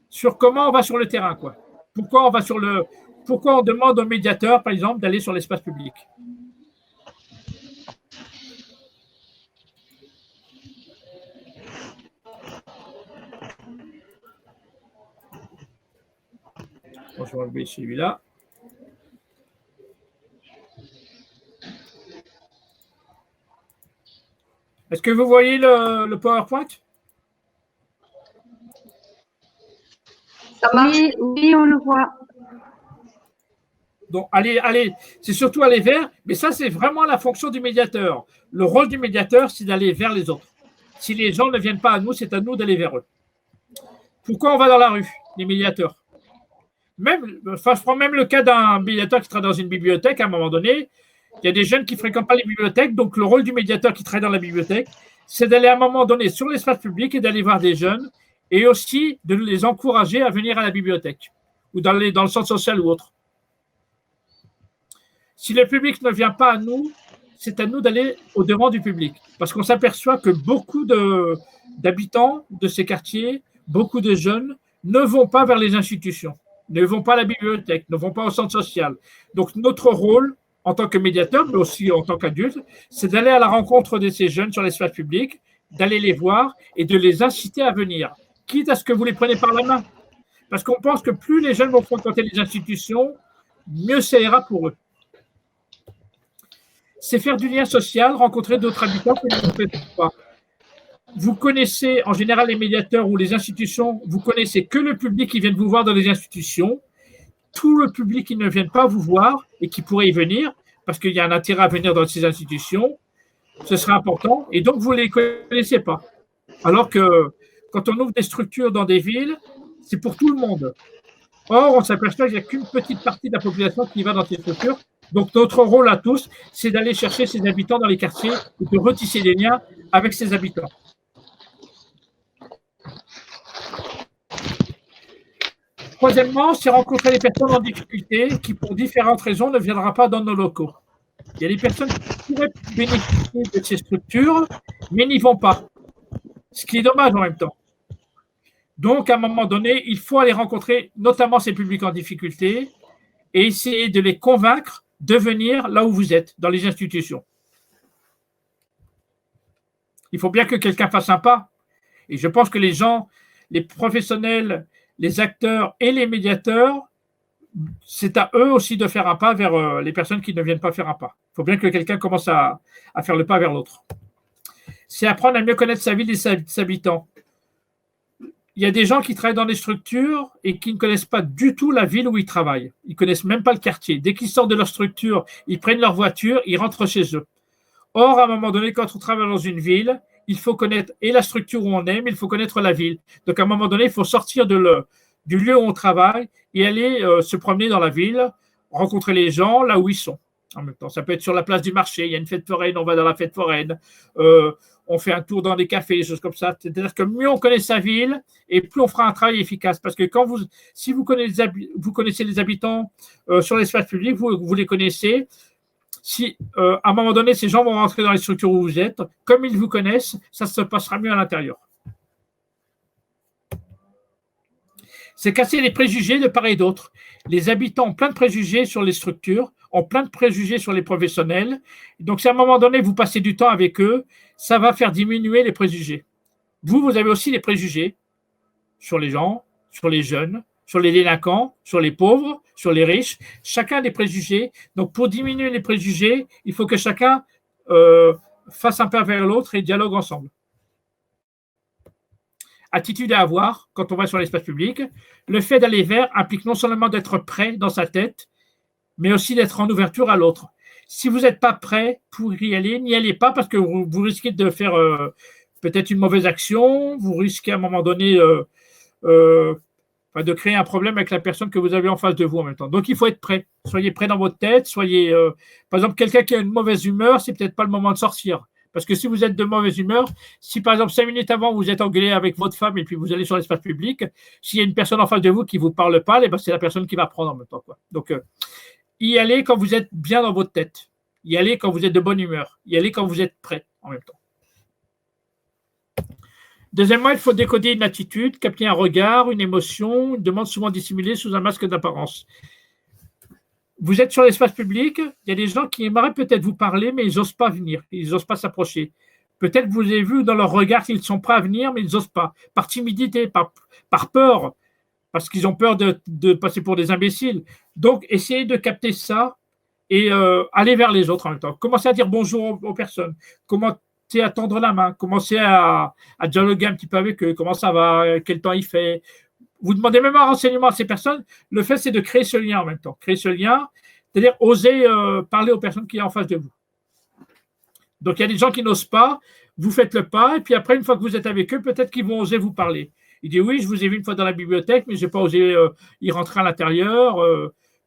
sur comment on va sur le terrain, quoi. Pourquoi on demande aux médiateurs, par exemple, d'aller sur l'espace public. Bon, je vais enlever celui-là. Est-ce que vous voyez le PowerPoint? Ça marche? Oui, on le voit. Donc, allez, c'est surtout aller vers, mais ça, c'est vraiment la fonction du médiateur. Le rôle du médiateur, c'est d'aller vers les autres. Si les gens ne viennent pas à nous, c'est à nous d'aller vers eux. Pourquoi on va dans la rue, les médiateurs? Je prends même le cas d'un médiateur qui travaille dans une bibliothèque à un moment donné. Il y a des jeunes qui ne fréquentent pas les bibliothèques, donc le rôle du médiateur qui travaille dans la bibliothèque, c'est d'aller à un moment donné sur l'espace public et d'aller voir des jeunes et aussi de les encourager à venir à la bibliothèque ou dans le centre social ou autre. Si le public ne vient pas à nous, c'est à nous d'aller au-devant du public. Parce qu'on s'aperçoit que beaucoup d'habitants de ces quartiers, beaucoup de jeunes, ne vont pas vers les institutions, ne vont pas à la bibliothèque, ne vont pas au centre social. Donc notre rôle, en tant que médiateur, mais aussi en tant qu'adulte, c'est d'aller à la rencontre de ces jeunes sur l'espace public, d'aller les voir et de les inciter à venir, quitte à ce que vous les preniez par la main. Parce qu'on pense que plus les jeunes vont fréquenter les institutions, mieux ça ira pour eux. C'est faire du lien social, rencontrer d'autres habitants que vous ne faites pas. Vous connaissez, en général, les médiateurs ou les institutions, vous connaissez que le public qui vient vous voir dans les institutions. Tout le public qui ne vient pas vous voir et qui pourrait y venir, parce qu'il y a un intérêt à venir dans ces institutions, ce sera important. Et donc, vous ne les connaissez pas. Alors que quand on ouvre des structures dans des villes, c'est pour tout le monde. Or, on s'aperçoit qu'il n'y a qu'une petite partie de la population qui va dans ces structures. Donc, notre rôle à tous, c'est d'aller chercher ces habitants dans les quartiers et de retisser des liens avec ces habitants. Troisièmement, c'est rencontrer les personnes en difficulté qui, pour différentes raisons, ne viendront pas dans nos locaux. Il y a des personnes qui pourraient bénéficier de ces structures, mais n'y vont pas. Ce qui est dommage en même temps. Donc, à un moment donné, il faut aller rencontrer notamment ces publics en difficulté et essayer de les convaincre de venir là où vous êtes, dans les institutions. Il faut bien que quelqu'un fasse un pas. Et je pense que les gens, les professionnels, les acteurs et les médiateurs, c'est à eux aussi de faire un pas vers les personnes qui ne viennent pas faire un pas. Il faut bien que quelqu'un commence à faire le pas vers l'autre. C'est apprendre à mieux connaître sa ville et ses habitants. Il y a des gens qui travaillent dans des structures et qui ne connaissent pas du tout la ville où ils travaillent. Ils ne connaissent même pas le quartier. Dès qu'ils sortent de leur structure, ils prennent leur voiture, ils rentrent chez eux. Or, à un moment donné, quand on travaille dans une ville, il faut connaître et la structure où on est, mais il faut connaître la ville. Donc, à un moment donné, il faut sortir du lieu où on travaille et aller se promener dans la ville, rencontrer les gens là où ils sont. En même temps, ça peut être sur la place du marché, il y a une fête foraine, on va dans la fête foraine, on fait un tour dans des cafés, des choses comme ça. C'est-à-dire que mieux on connaît sa ville et plus on fera un travail efficace. Parce que si vous connaissez les habitants sur l'espace public, vous les connaissez. Si à un moment donné, ces gens vont rentrer dans les structures où vous êtes, comme ils vous connaissent, ça se passera mieux à l'intérieur. C'est casser les préjugés de part et d'autre. Les habitants ont plein de préjugés sur les structures, ont plein de préjugés sur les professionnels. Donc, si à un moment donné, vous passez du temps avec eux, ça va faire diminuer les préjugés. Vous avez aussi les préjugés sur les gens, sur les jeunes, sur les délinquants, sur les pauvres, sur les riches. Chacun a des préjugés. Donc, pour diminuer les préjugés, il faut que chacun fasse un pas vers l'autre et dialogue ensemble. attitude à avoir quand on va sur l'espace public. Le fait d'aller vers implique non seulement d'être prêt dans sa tête, mais aussi d'être en ouverture à l'autre. Si vous n'êtes pas prêt pour y aller, n'y allez pas parce que vous risquez de faire peut-être une mauvaise action, vous risquez à un moment donné de créer un problème avec la personne que vous avez en face de vous en même temps. Donc, il faut être prêt. Soyez prêt dans votre tête. Soyez, par exemple, quelqu'un qui a une mauvaise humeur, c'est peut-être pas le moment de sortir. Parce que si vous êtes de mauvaise humeur, si par exemple 5 minutes avant vous êtes engueulé avec votre femme et puis vous allez sur l'espace public, s'il y a une personne en face de vous qui ne vous parle pas, eh ben, c'est la personne qui va prendre en même temps, quoi. Donc, y aller quand vous êtes bien dans votre tête. Y aller quand vous êtes de bonne humeur. Y aller quand vous êtes prêt en même temps. Deuxièmement, il faut décoder une attitude, capter un regard, une émotion, une demande souvent dissimulée sous un masque d'apparence. Vous êtes sur l'espace public, il y a des gens qui aimeraient peut-être vous parler, mais ils n'osent pas venir, ils n'osent pas s'approcher. Peut-être vous avez vu dans leur regard qu'ils sont prêts à venir, mais ils n'osent pas, par timidité, par peur, parce qu'ils ont peur de passer pour des imbéciles. Donc, essayez de capter ça et aller vers les autres en même temps. Commencez à dire bonjour aux personnes, commencez à tendre la main, commencez à dialoguer un petit peu avec eux, comment ça va, quel temps il fait. Vous demandez même un renseignement à ces personnes. Le fait, c'est de créer ce lien en même temps. Créer ce lien, c'est-à-dire oser parler aux personnes qui sont en face de vous. Donc, il y a des gens qui n'osent pas, vous faites le pas, et puis après, une fois que vous êtes avec eux, peut-être qu'ils vont oser vous parler. Il dit oui, je vous ai vu une fois dans la bibliothèque, mais je n'ai pas osé y rentrer à l'intérieur.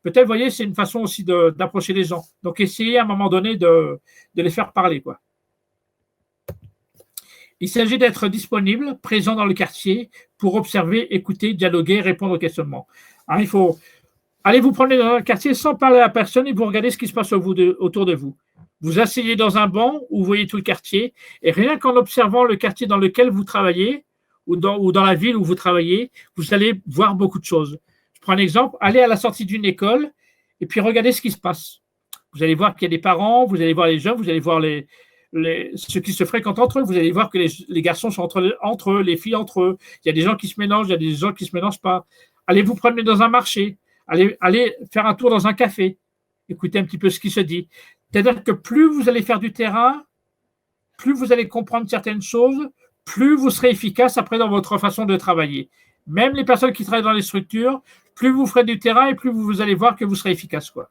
Peut-être, vous voyez, c'est une façon aussi d'approcher les gens. Donc, essayez à un moment donné de les faire parler, quoi. Il s'agit d'être disponible, présent dans le quartier pour observer, écouter, dialoguer, répondre aux questionnements. Hein, il faut aller vous promener dans un quartier sans parler à la personne et vous regardez ce qui se passe autour de vous. Vous asseyez dans un banc où vous voyez tout le quartier et rien qu'en observant le quartier dans lequel vous travaillez ou dans la ville où vous travaillez, vous allez voir beaucoup de choses. Je prends un exemple, allez à la sortie d'une école et puis regardez ce qui se passe. Vous allez voir qu'il y a des parents, vous allez voir les jeunes, vous allez voir ceux qui se fréquentent entre eux, vous allez voir que les garçons sont entre eux, les filles entre eux. Il y a des gens qui se mélangent, il y a des gens qui ne se mélangent pas. Allez vous promener dans un marché, allez faire un tour dans un café, écoutez un petit peu ce qui se dit. C'est-à-dire que plus vous allez faire du terrain, plus vous allez comprendre certaines choses, plus vous serez efficace après dans votre façon de travailler. Même les personnes qui travaillent dans les structures, plus vous ferez du terrain et plus vous allez voir que vous serez efficace, quoi.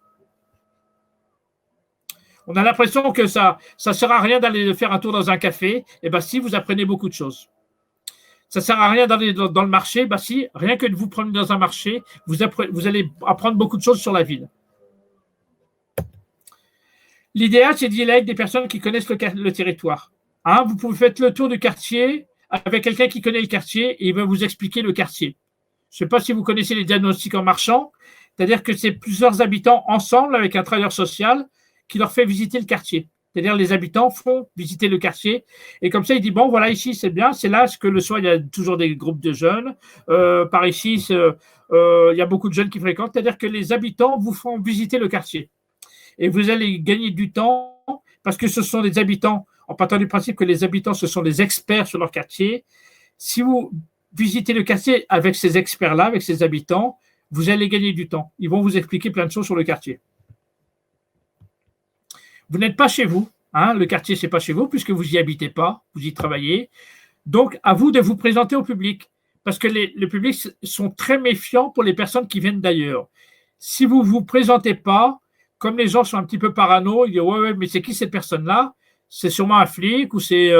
On a l'impression que ça ne sert à rien d'aller faire un tour dans un café. Eh bien, si, vous apprenez beaucoup de choses. Ça ne sert à rien d'aller dans le marché. Ben, si, rien que de vous promener dans un marché, vous allez apprendre beaucoup de choses sur la ville. L'idéal, c'est d'y aller avec des personnes qui connaissent le territoire. Hein, vous pouvez faire le tour du quartier avec quelqu'un qui connaît le quartier et il va vous expliquer le quartier. Je ne sais pas si vous connaissez les diagnostics en marchand. C'est-à-dire que c'est plusieurs habitants ensemble avec un travailleur social qui leur fait visiter le quartier. C'est-à-dire les habitants font visiter le quartier et comme ça, il dit, bon, voilà, ici, c'est bien, c'est là que le soir, il y a toujours des groupes de jeunes. Par ici, il y a beaucoup de jeunes qui fréquentent. C'est-à-dire que les habitants vous font visiter le quartier. Et vous allez gagner du temps parce que ce sont des habitants, en partant du principe que les habitants, ce sont des experts sur leur quartier. Si vous visitez le quartier avec ces experts-là, avec ces habitants, vous allez gagner du temps. Ils vont vous expliquer plein de choses sur le quartier. Vous n'êtes pas chez vous, hein, le quartier, ce n'est pas chez vous, puisque vous n'y habitez pas, vous y travaillez. Donc, à vous de vous présenter au public, parce que le public sont très méfiants pour les personnes qui viennent d'ailleurs. Si vous ne vous présentez pas, comme les gens sont un petit peu parano, ils disent, ouais, mais c'est qui cette personne-là? C'est sûrement un flic ou c'est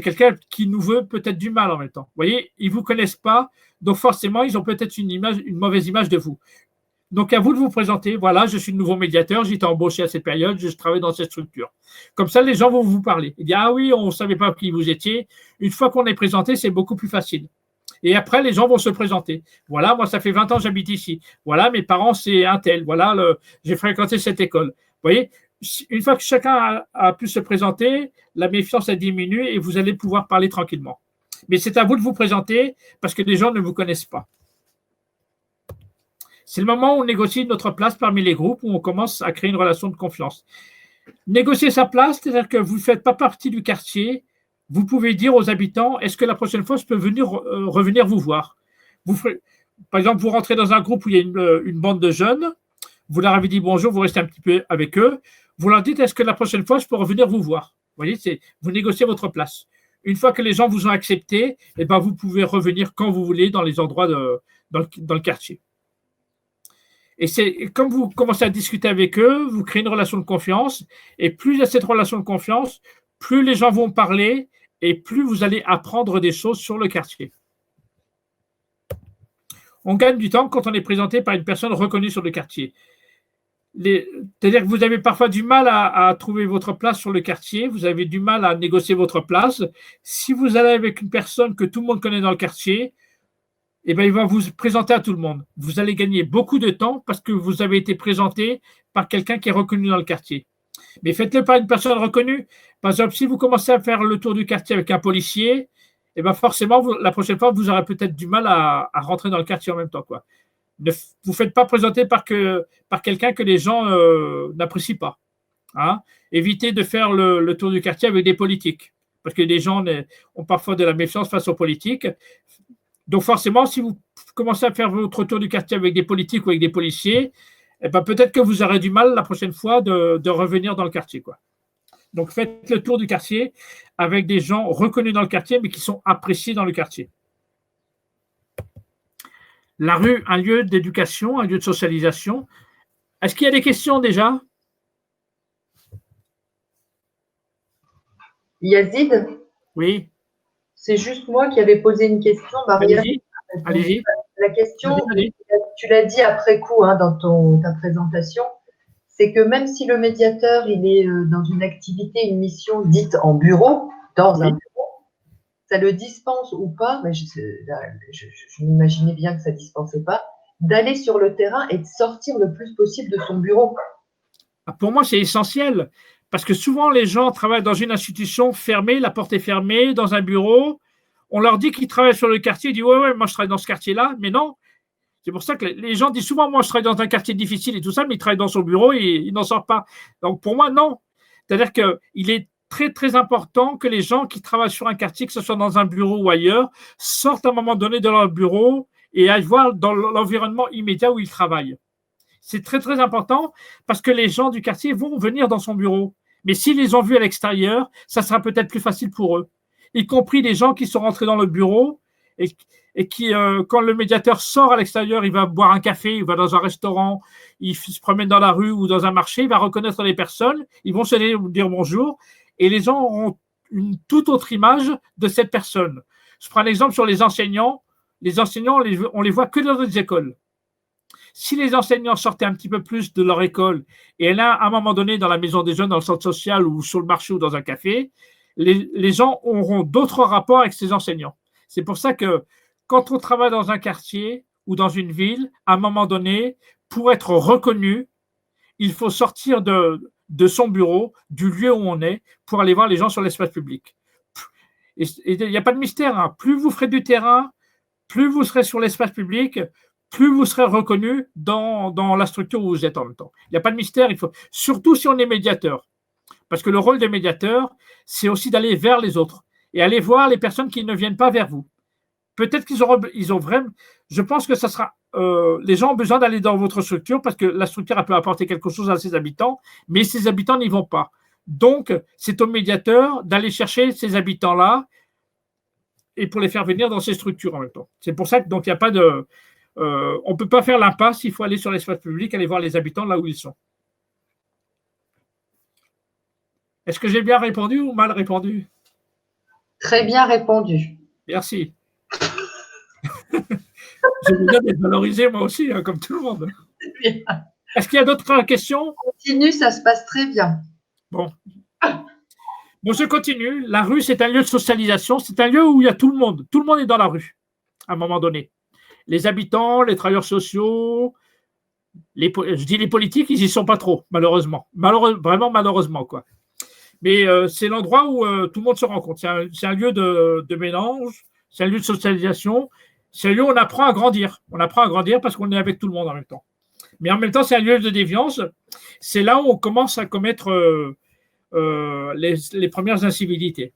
quelqu'un qui nous veut peut-être du mal en même temps. Vous voyez, ils ne vous connaissent pas, donc forcément, ils ont peut-être une mauvaise image de vous. Donc, à vous de vous présenter. Voilà, je suis le nouveau médiateur, j'ai été embauché à cette période, je travaille dans cette structure. Comme ça, les gens vont vous parler. Ils disent, ah oui, on ne savait pas qui vous étiez. Une fois qu'on est présenté, c'est beaucoup plus facile. Et après, les gens vont se présenter. Voilà, moi, ça fait 20 ans que j'habite ici. Voilà, mes parents, c'est un tel. Voilà, j'ai fréquenté cette école. Vous voyez, une fois que chacun a pu se présenter, la méfiance a diminué et vous allez pouvoir parler tranquillement. Mais c'est à vous de vous présenter parce que les gens ne vous connaissent pas. C'est le moment où on négocie notre place parmi les groupes, où on commence à créer une relation de confiance. Négocier sa place, c'est-à-dire que vous ne faites pas partie du quartier, vous pouvez dire aux habitants, est-ce que la prochaine fois, je peux revenir vous voir? Par exemple, vous rentrez dans un groupe où il y a une bande de jeunes, vous leur avez dit bonjour, vous restez un petit peu avec eux, vous leur dites, est-ce que la prochaine fois, je peux revenir vous voir? Vous voyez, vous négociez votre place. une fois que les gens vous ont accepté, eh ben, vous pouvez revenir quand vous voulez dans les endroits dans le quartier. Et c'est comme vous commencez à discuter avec eux, vous créez une relation de confiance. Et plus il y a cette relation de confiance, plus les gens vont parler et plus vous allez apprendre des choses sur le quartier. On gagne du temps quand on est présenté par une personne reconnue sur le quartier. C'est-à-dire que vous avez parfois du mal à trouver votre place sur le quartier, vous avez du mal à négocier votre place. Si vous allez avec une personne que tout le monde connaît dans le quartier, eh bien, il va vous présenter à tout le monde. Vous allez gagner beaucoup de temps parce que vous avez été présenté par quelqu'un qui est reconnu dans le quartier. Mais faites-le par une personne reconnue. Par exemple, si vous commencez à faire le tour du quartier avec un policier, eh bien forcément, la prochaine fois, vous aurez peut-être du mal à rentrer dans le quartier en même temps, quoi. Ne vous faites pas présenter par quelqu'un que les gens n'apprécient pas. Hein. Évitez de faire le tour du quartier avec des politiques, parce que les gens ont parfois de la méfiance face aux politiques. Donc forcément, si vous commencez à faire votre tour du quartier avec des politiques ou avec des policiers, eh ben, peut-être que vous aurez du mal la prochaine fois de revenir dans le quartier, quoi. Donc faites le tour du quartier avec des gens reconnus dans le quartier, mais qui sont appréciés dans le quartier. La rue, un lieu d'éducation, un lieu de socialisation. Est-ce qu'il y a des questions déjà? Yazid? Oui. C'est juste moi qui avais posé une question, Maria. Allez-y. La question, tu l'as dit après coup dans ta présentation, c'est que même si le médiateur il est dans une activité, une mission dite en bureau, dans un bureau, ça le dispense ou pas, mais je m'imaginais bien que ça ne dispensait pas, d'aller sur le terrain et de sortir le plus possible de son bureau. Pour moi, c'est essentiel, parce que souvent, les gens travaillent dans une institution fermée, la porte est fermée, dans un bureau. On leur dit qu'ils travaillent sur le quartier, ils disent « Ouais, moi je travaille dans ce quartier-là », mais non. C'est pour ça que les gens disent souvent « Moi je travaille dans un quartier difficile et tout ça », mais ils travaillent dans son bureau et ils n'en sortent pas. Donc pour moi, non. C'est-à-dire qu'il est très, très important que les gens qui travaillent sur un quartier, que ce soit dans un bureau ou ailleurs, sortent à un moment donné de leur bureau et aillent voir dans l'environnement immédiat où ils travaillent. C'est très, très important parce que les gens du quartier vont venir dans son bureau. Mais s'ils les ont vus à l'extérieur, ça sera peut-être plus facile pour eux. Y compris les gens qui sont rentrés dans le bureau et qui, quand le médiateur sort à l'extérieur, il va boire un café, il va dans un restaurant, il se promène dans la rue ou dans un marché, il va reconnaître les personnes, ils vont se dire bonjour et les gens auront une toute autre image de cette personne. Je prends un exemple sur les enseignants. Les enseignants, on les voit que dans les écoles. Si les enseignants sortaient un petit peu plus de leur école et là, à un moment donné, dans la maison des jeunes, dans le centre social ou sur le marché ou dans un café, les gens auront d'autres rapports avec ces enseignants. C'est pour ça que quand on travaille dans un quartier ou dans une ville, à un moment donné, pour être reconnu, il faut sortir de son bureau, du lieu où on est, pour aller voir les gens sur l'espace public. Et il n'y a pas de mystère. Hein. Plus vous ferez du terrain, plus vous serez sur l'espace public, plus vous serez reconnu dans la structure où vous êtes en même temps. Il n'y a pas de mystère, surtout si on est médiateur. Parce que le rôle des médiateurs, c'est aussi d'aller vers les autres et aller voir les personnes qui ne viennent pas vers vous. Peut-être qu'ils ont vraiment. Je pense que ça sera. Les gens ont besoin d'aller dans votre structure parce que la structure elle peut apporter quelque chose à ses habitants, mais ces habitants n'y vont pas. Donc, c'est au médiateur d'aller chercher ces habitants-là et pour les faire venir dans ces structures en même temps. C'est pour ça que donc il n'y a pas de. On ne peut pas faire l'impasse, il faut aller sur l'espace public, aller voir les habitants là où ils sont. Est-ce que j'ai bien répondu ou mal répondu? Très bien répondu. Merci. Je vous donne d'être valorisé moi aussi, hein, comme tout le monde. Est-ce qu'il y a d'autres questions? Continue, ça se passe très bien. Bon, je continue. La rue, c'est un lieu de socialisation, c'est un lieu où il y a tout le monde. Tout le monde est dans la rue, à un moment donné. Les habitants, les travailleurs sociaux, je dis les politiques, ils n'y sont pas trop, malheureusement. Vraiment malheureusement, quoi. Mais c'est l'endroit où tout le monde se rencontre. C'est un lieu de mélange, c'est un lieu de socialisation, c'est un lieu où on apprend à grandir. On apprend à grandir parce qu'on est avec tout le monde en même temps. Mais en même temps, c'est un lieu de déviance. C'est là où on commence à commettre les premières incivilités.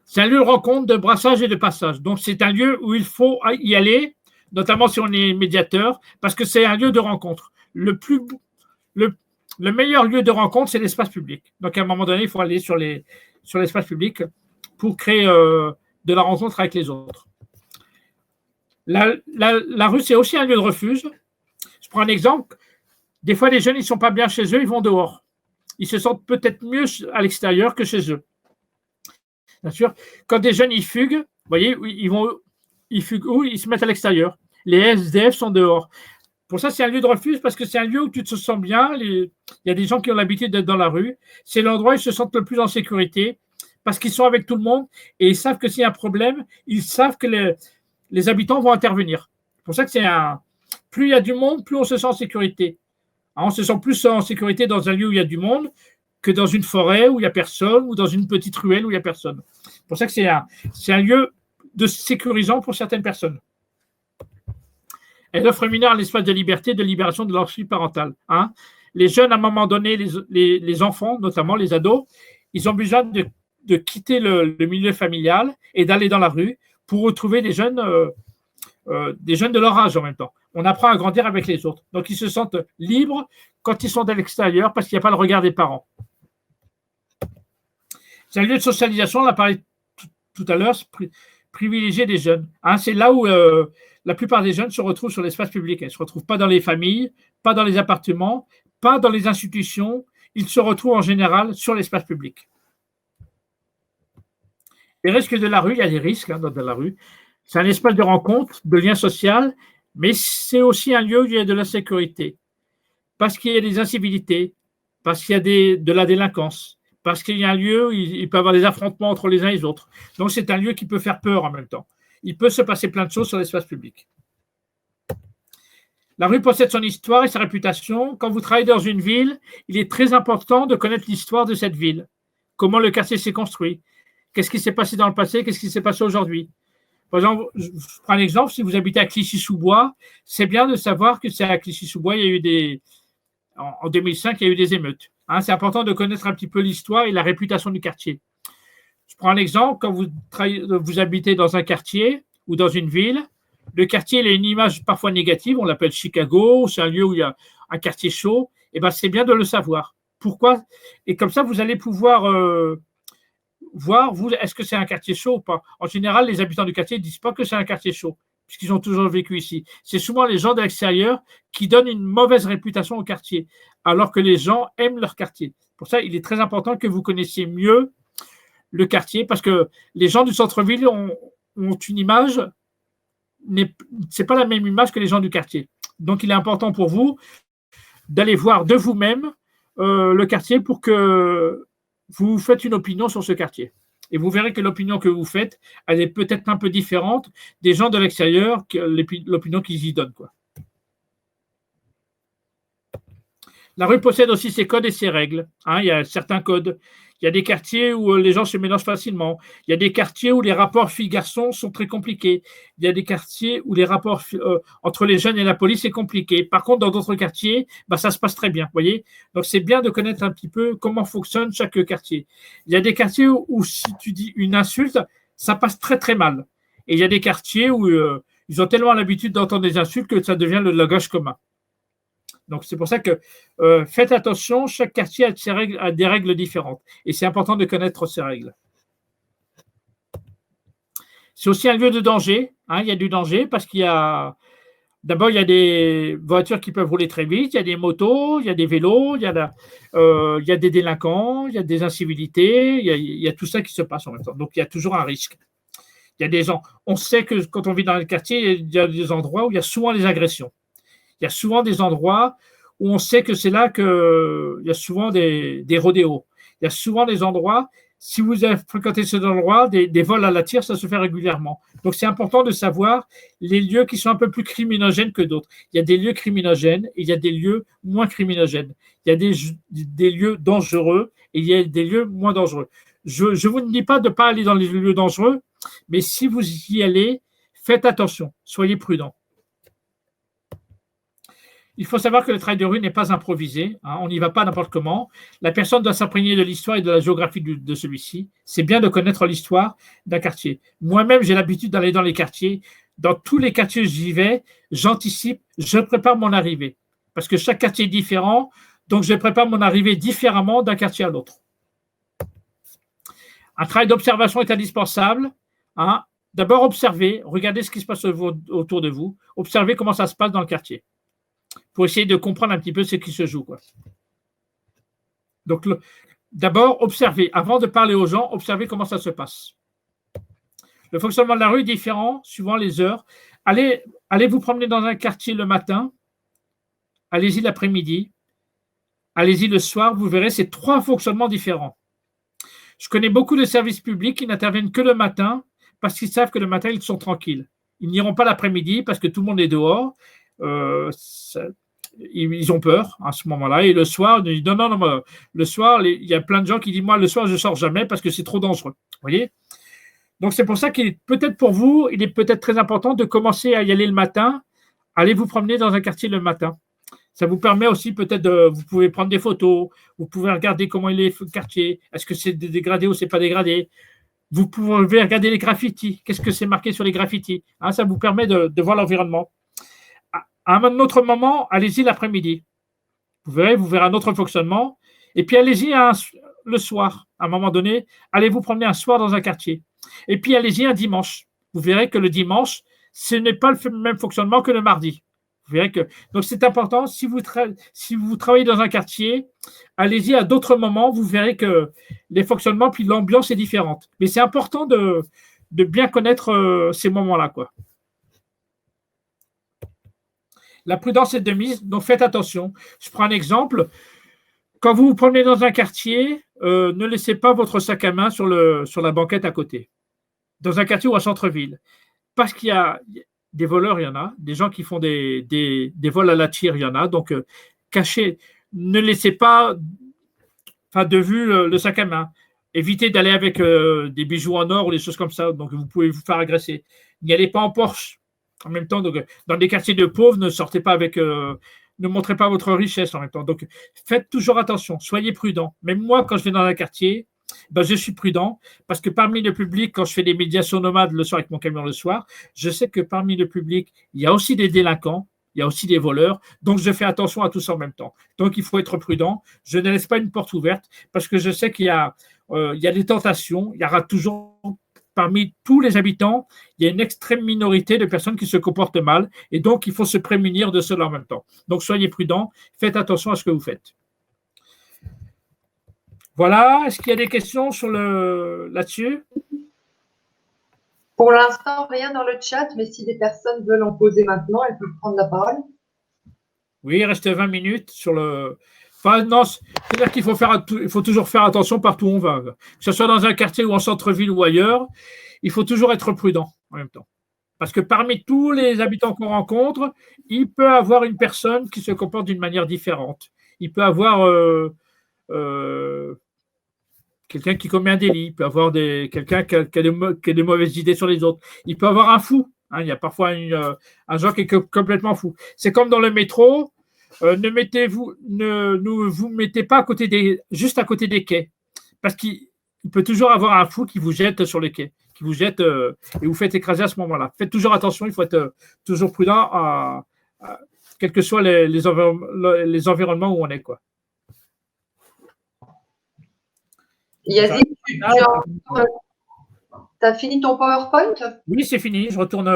C'est un lieu de rencontre, de brassage et de passage. Donc, c'est un lieu où il faut y aller, notamment si on est médiateur, parce que c'est un lieu de rencontre. Le meilleur lieu de rencontre, c'est l'espace public. Donc, à un moment donné, il faut aller sur sur l'espace public pour créer de la rencontre avec les autres. La rue, c'est aussi un lieu de refuge. Je prends un exemple. Des fois, les jeunes, ils ne sont pas bien chez eux, ils vont dehors. Ils se sentent peut-être mieux à l'extérieur que chez eux. Bien sûr, quand des jeunes, ils fuguent, vous voyez, ils fuguent où? Ils se mettent à l'extérieur. Les SDF sont dehors. Pour ça, c'est un lieu de refuge parce que c'est un lieu où tu te sens bien. Il y a des gens qui ont l'habitude d'être dans la rue. C'est l'endroit où ils se sentent le plus en sécurité parce qu'ils sont avec tout le monde et ils savent que s'il y a un problème, ils savent que les habitants vont intervenir. C'est pour ça que plus il y a du monde, plus on se sent en sécurité. On se sent plus en sécurité dans un lieu où il y a du monde que dans une forêt où il n'y a personne ou dans une petite ruelle où il n'y a personne. C'est pour ça que c'est un lieu de sécurisant pour certaines personnes. Elle offre aux mineurs un espace de liberté, de libération de leur suite parentale. Les jeunes, à un moment donné, les enfants, notamment les ados, ils ont besoin de quitter le milieu familial et d'aller dans la rue pour retrouver des jeunes de leur âge en même temps. On apprend à grandir avec les autres. Donc, ils se sentent libres quand ils sont à l'extérieur parce qu'il n'y a pas le regard des parents. C'est un lieu de socialisation, on l'a parlé tout à l'heure, privilégié des jeunes. C'est là où la plupart des jeunes se retrouvent sur l'espace public. Ils ne se retrouvent pas dans les familles, pas dans les appartements, pas dans les institutions. Ils se retrouvent en général sur l'espace public. Les risques de la rue, il y a des risques dans la rue. C'est un espace de rencontre, de lien social, mais c'est aussi un lieu où il y a de la sécurité. Parce qu'il y a des incivilités, parce qu'il y a de la délinquance, parce qu'il y a un lieu où il peut y avoir des affrontements entre les uns et les autres. Donc, c'est un lieu qui peut faire peur en même temps. Il peut se passer plein de choses sur l'espace public. La rue possède son histoire et sa réputation. Quand vous travaillez dans une ville, il est très important de connaître l'histoire de cette ville. Comment le quartier s'est construit. Qu'est-ce qui s'est passé dans le passé, qu'est-ce qui s'est passé aujourd'hui. Par exemple, je prends un exemple, si vous habitez à Clichy-sous-Bois, c'est bien de savoir que c'est à Clichy-sous-Bois, en 2005, il y a eu des émeutes. C'est important de connaître un petit peu l'histoire et la réputation du quartier. Je prends un exemple, quand vous habitez dans un quartier ou dans une ville, le quartier il a une image parfois négative, on l'appelle Chicago, c'est un lieu où il y a un quartier chaud, et c'est bien de le savoir. Pourquoi? Et comme ça, vous allez pouvoir voir, est-ce que c'est un quartier chaud ou pas. En général, les habitants du quartier ne disent pas que c'est un quartier chaud, puisqu'ils ont toujours vécu ici. C'est souvent les gens de l'extérieur qui donnent une mauvaise réputation au quartier, alors que les gens aiment leur quartier. Pour ça, il est très important que vous connaissiez mieux le quartier, parce que les gens du centre-ville ont une image, c'est pas la même image que les gens du quartier. Donc, il est important pour vous d'aller voir de vous-même le quartier pour que vous faites une opinion sur ce quartier. Et vous verrez que l'opinion que vous faites, elle est peut-être un peu différente des gens de l'extérieur, l'opinion qu'ils y donnent, quoi. La rue possède aussi ses codes et ses règles. Il y a certains codes. Il y a des quartiers où les gens se mélangent facilement. Il y a des quartiers où les rapports filles-garçons sont très compliqués. Il y a des quartiers où les rapports entre les jeunes et la police est compliqué. Par contre, dans d'autres quartiers, ça se passe très bien. Voyez. Donc, c'est bien de connaître un petit peu comment fonctionne chaque quartier. Il y a des quartiers où si tu dis une insulte, ça passe très, très mal. Et il y a des quartiers où ils ont tellement l'habitude d'entendre des insultes que ça devient le langage commun. Donc, c'est pour ça que faites attention, chaque quartier a des règles différentes. Et c'est important de connaître ces règles. C'est aussi un lieu de danger. Il y a du danger parce d'abord, il y a des voitures qui peuvent rouler très vite, il y a des motos, il y a des vélos, il y a des délinquants, il y a des incivilités, il y a tout ça qui se passe en même temps. Donc, il y a toujours un risque. Il y a des gens. On sait que quand on vit dans le quartier, il y a des endroits où il y a souvent des agressions. Il y a souvent des endroits où on sait que c'est là qu'il y a souvent des rodéos. Il y a souvent des endroits, si vous avez fréquenté ces endroits, des vols à la tire, ça se fait régulièrement. Donc, c'est important de savoir les lieux qui sont un peu plus criminogènes que d'autres. Il y a des lieux criminogènes et il y a des lieux moins criminogènes. Il y a des lieux dangereux et il y a des lieux moins dangereux. Je ne vous dis pas de ne pas aller dans les lieux dangereux, mais si vous y allez, faites attention, soyez prudents. Il faut savoir que le travail de rue n'est pas improvisé. On n'y va pas n'importe comment. La personne doit s'imprégner de l'histoire et de la géographie de celui-ci. C'est bien de connaître l'histoire d'un quartier. Moi-même, j'ai l'habitude d'aller dans les quartiers. Dans tous les quartiers où j'y vais, j'anticipe, je prépare mon arrivée. Parce que chaque quartier est différent, donc je prépare mon arrivée différemment d'un quartier à l'autre. Un travail d'observation est indispensable. Hein. D'abord, observez, regardez ce qui se passe autour de vous, observez comment ça se passe dans le quartier, pour essayer de comprendre un petit peu ce qui se joue, quoi. Donc, d'abord, observez. Avant de parler aux gens, observez comment ça se passe. Le fonctionnement de la rue est différent suivant les heures. Allez vous promener dans un quartier le matin, allez-y l'après-midi, allez-y le soir, vous verrez, c'est 3 fonctionnements différents. Je connais beaucoup de services publics qui n'interviennent que le matin parce qu'ils savent que le matin, ils sont tranquilles. Ils n'iront pas l'après-midi parce que tout le monde est dehors. Ils ont peur à ce moment-là. Et le soir, ils disent non, le soir, il y a plein de gens qui disent moi, le soir, je ne sors jamais parce que c'est trop dangereux. Vous voyez ? Donc, c'est pour ça qu'il est peut-être pour vous, il est peut-être très important de commencer à y aller le matin. Allez vous promener dans un quartier le matin. Ça vous permet aussi peut-être vous pouvez prendre des photos, vous pouvez regarder comment il est le quartier, est-ce que c'est dégradé ou c'est pas dégradé. Vous pouvez regarder les graffitis, qu'est-ce que c'est marqué sur les graffitis. Hein, ça vous permet de voir l'environnement. À un autre moment, allez-y l'après-midi. Vous verrez un autre fonctionnement. Et puis allez-y le soir, à un moment donné, allez vous promener un soir dans un quartier. Et puis allez-y un dimanche. Vous verrez que le dimanche, ce n'est pas le même fonctionnement que le mardi. Vous verrez que, donc c'est important, si vous travaillez dans un quartier, allez-y à d'autres moments, vous verrez que les fonctionnements, puis l'ambiance est différente. Mais c'est important de bien connaître ces moments-là, quoi. La prudence est de mise, donc faites attention. Je prends un exemple. Quand vous vous promenez dans un quartier, ne laissez pas votre sac à main sur la banquette à côté. Dans un quartier ou un centre-ville. Parce qu'il y a des voleurs, il y en a. Des gens qui font des vols à la tire, il y en a. Donc, cachez. Ne laissez pas de vue le sac à main. Évitez d'aller avec des bijoux en or ou des choses comme ça. Donc, vous pouvez vous faire agresser. N'y allez pas en Porsche. En même temps, donc, dans des quartiers de pauvres, ne sortez pas avec... ne montrez pas votre richesse en même temps. Donc, faites toujours attention. Soyez prudents. Même moi, quand je vais dans un quartier... je suis prudent parce que parmi le public, quand je fais des médiations nomades le soir avec mon camion le soir, je sais que parmi le public, il y a aussi des délinquants, il y a aussi des voleurs, donc je fais attention à tout ça en même temps. Donc il faut être prudent, je ne laisse pas une porte ouverte parce que je sais qu'il y a des tentations, il y aura toujours parmi tous les habitants, il y a une extrême minorité de personnes qui se comportent mal et donc il faut se prémunir de cela en même temps. Donc soyez prudents, faites attention à ce que vous faites. Voilà, est-ce qu'il y a des questions là-dessus? Pour l'instant, rien dans le chat, mais si des personnes veulent en poser maintenant, elles peuvent prendre la parole. Oui, il reste 20 minutes sur le... Enfin, non, c'est-à-dire qu'il faut toujours faire attention partout où on va. Que ce soit dans un quartier ou en centre-ville ou ailleurs, il faut toujours être prudent en même temps. Parce que parmi tous les habitants qu'on rencontre, il peut y avoir une personne qui se comporte d'une manière différente. Il peut y avoir... quelqu'un qui commet un délit, il peut avoir quelqu'un qui a des mauvaises idées sur les autres. Il peut avoir un fou. Hein, il y a parfois un genre qui est complètement fou. C'est comme dans le métro. Ne vous mettez pas juste à côté des quais. Parce qu'il peut toujours avoir un fou qui vous jette sur les quais, qui vous jette et vous faites écraser à ce moment-là. Faites toujours attention, il faut être toujours prudent, quels que soient les environnements où on est, quoi. Yazid, tu as fini ton PowerPoint? Oui, c'est fini. Je retourne.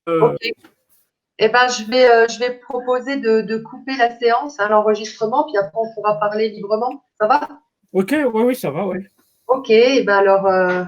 Ok. Eh ben, je vais proposer de couper la séance, hein, l'enregistrement, puis après on pourra parler librement. Ça va? Ok, oui, ça va, oui. Ok, eh ben alors.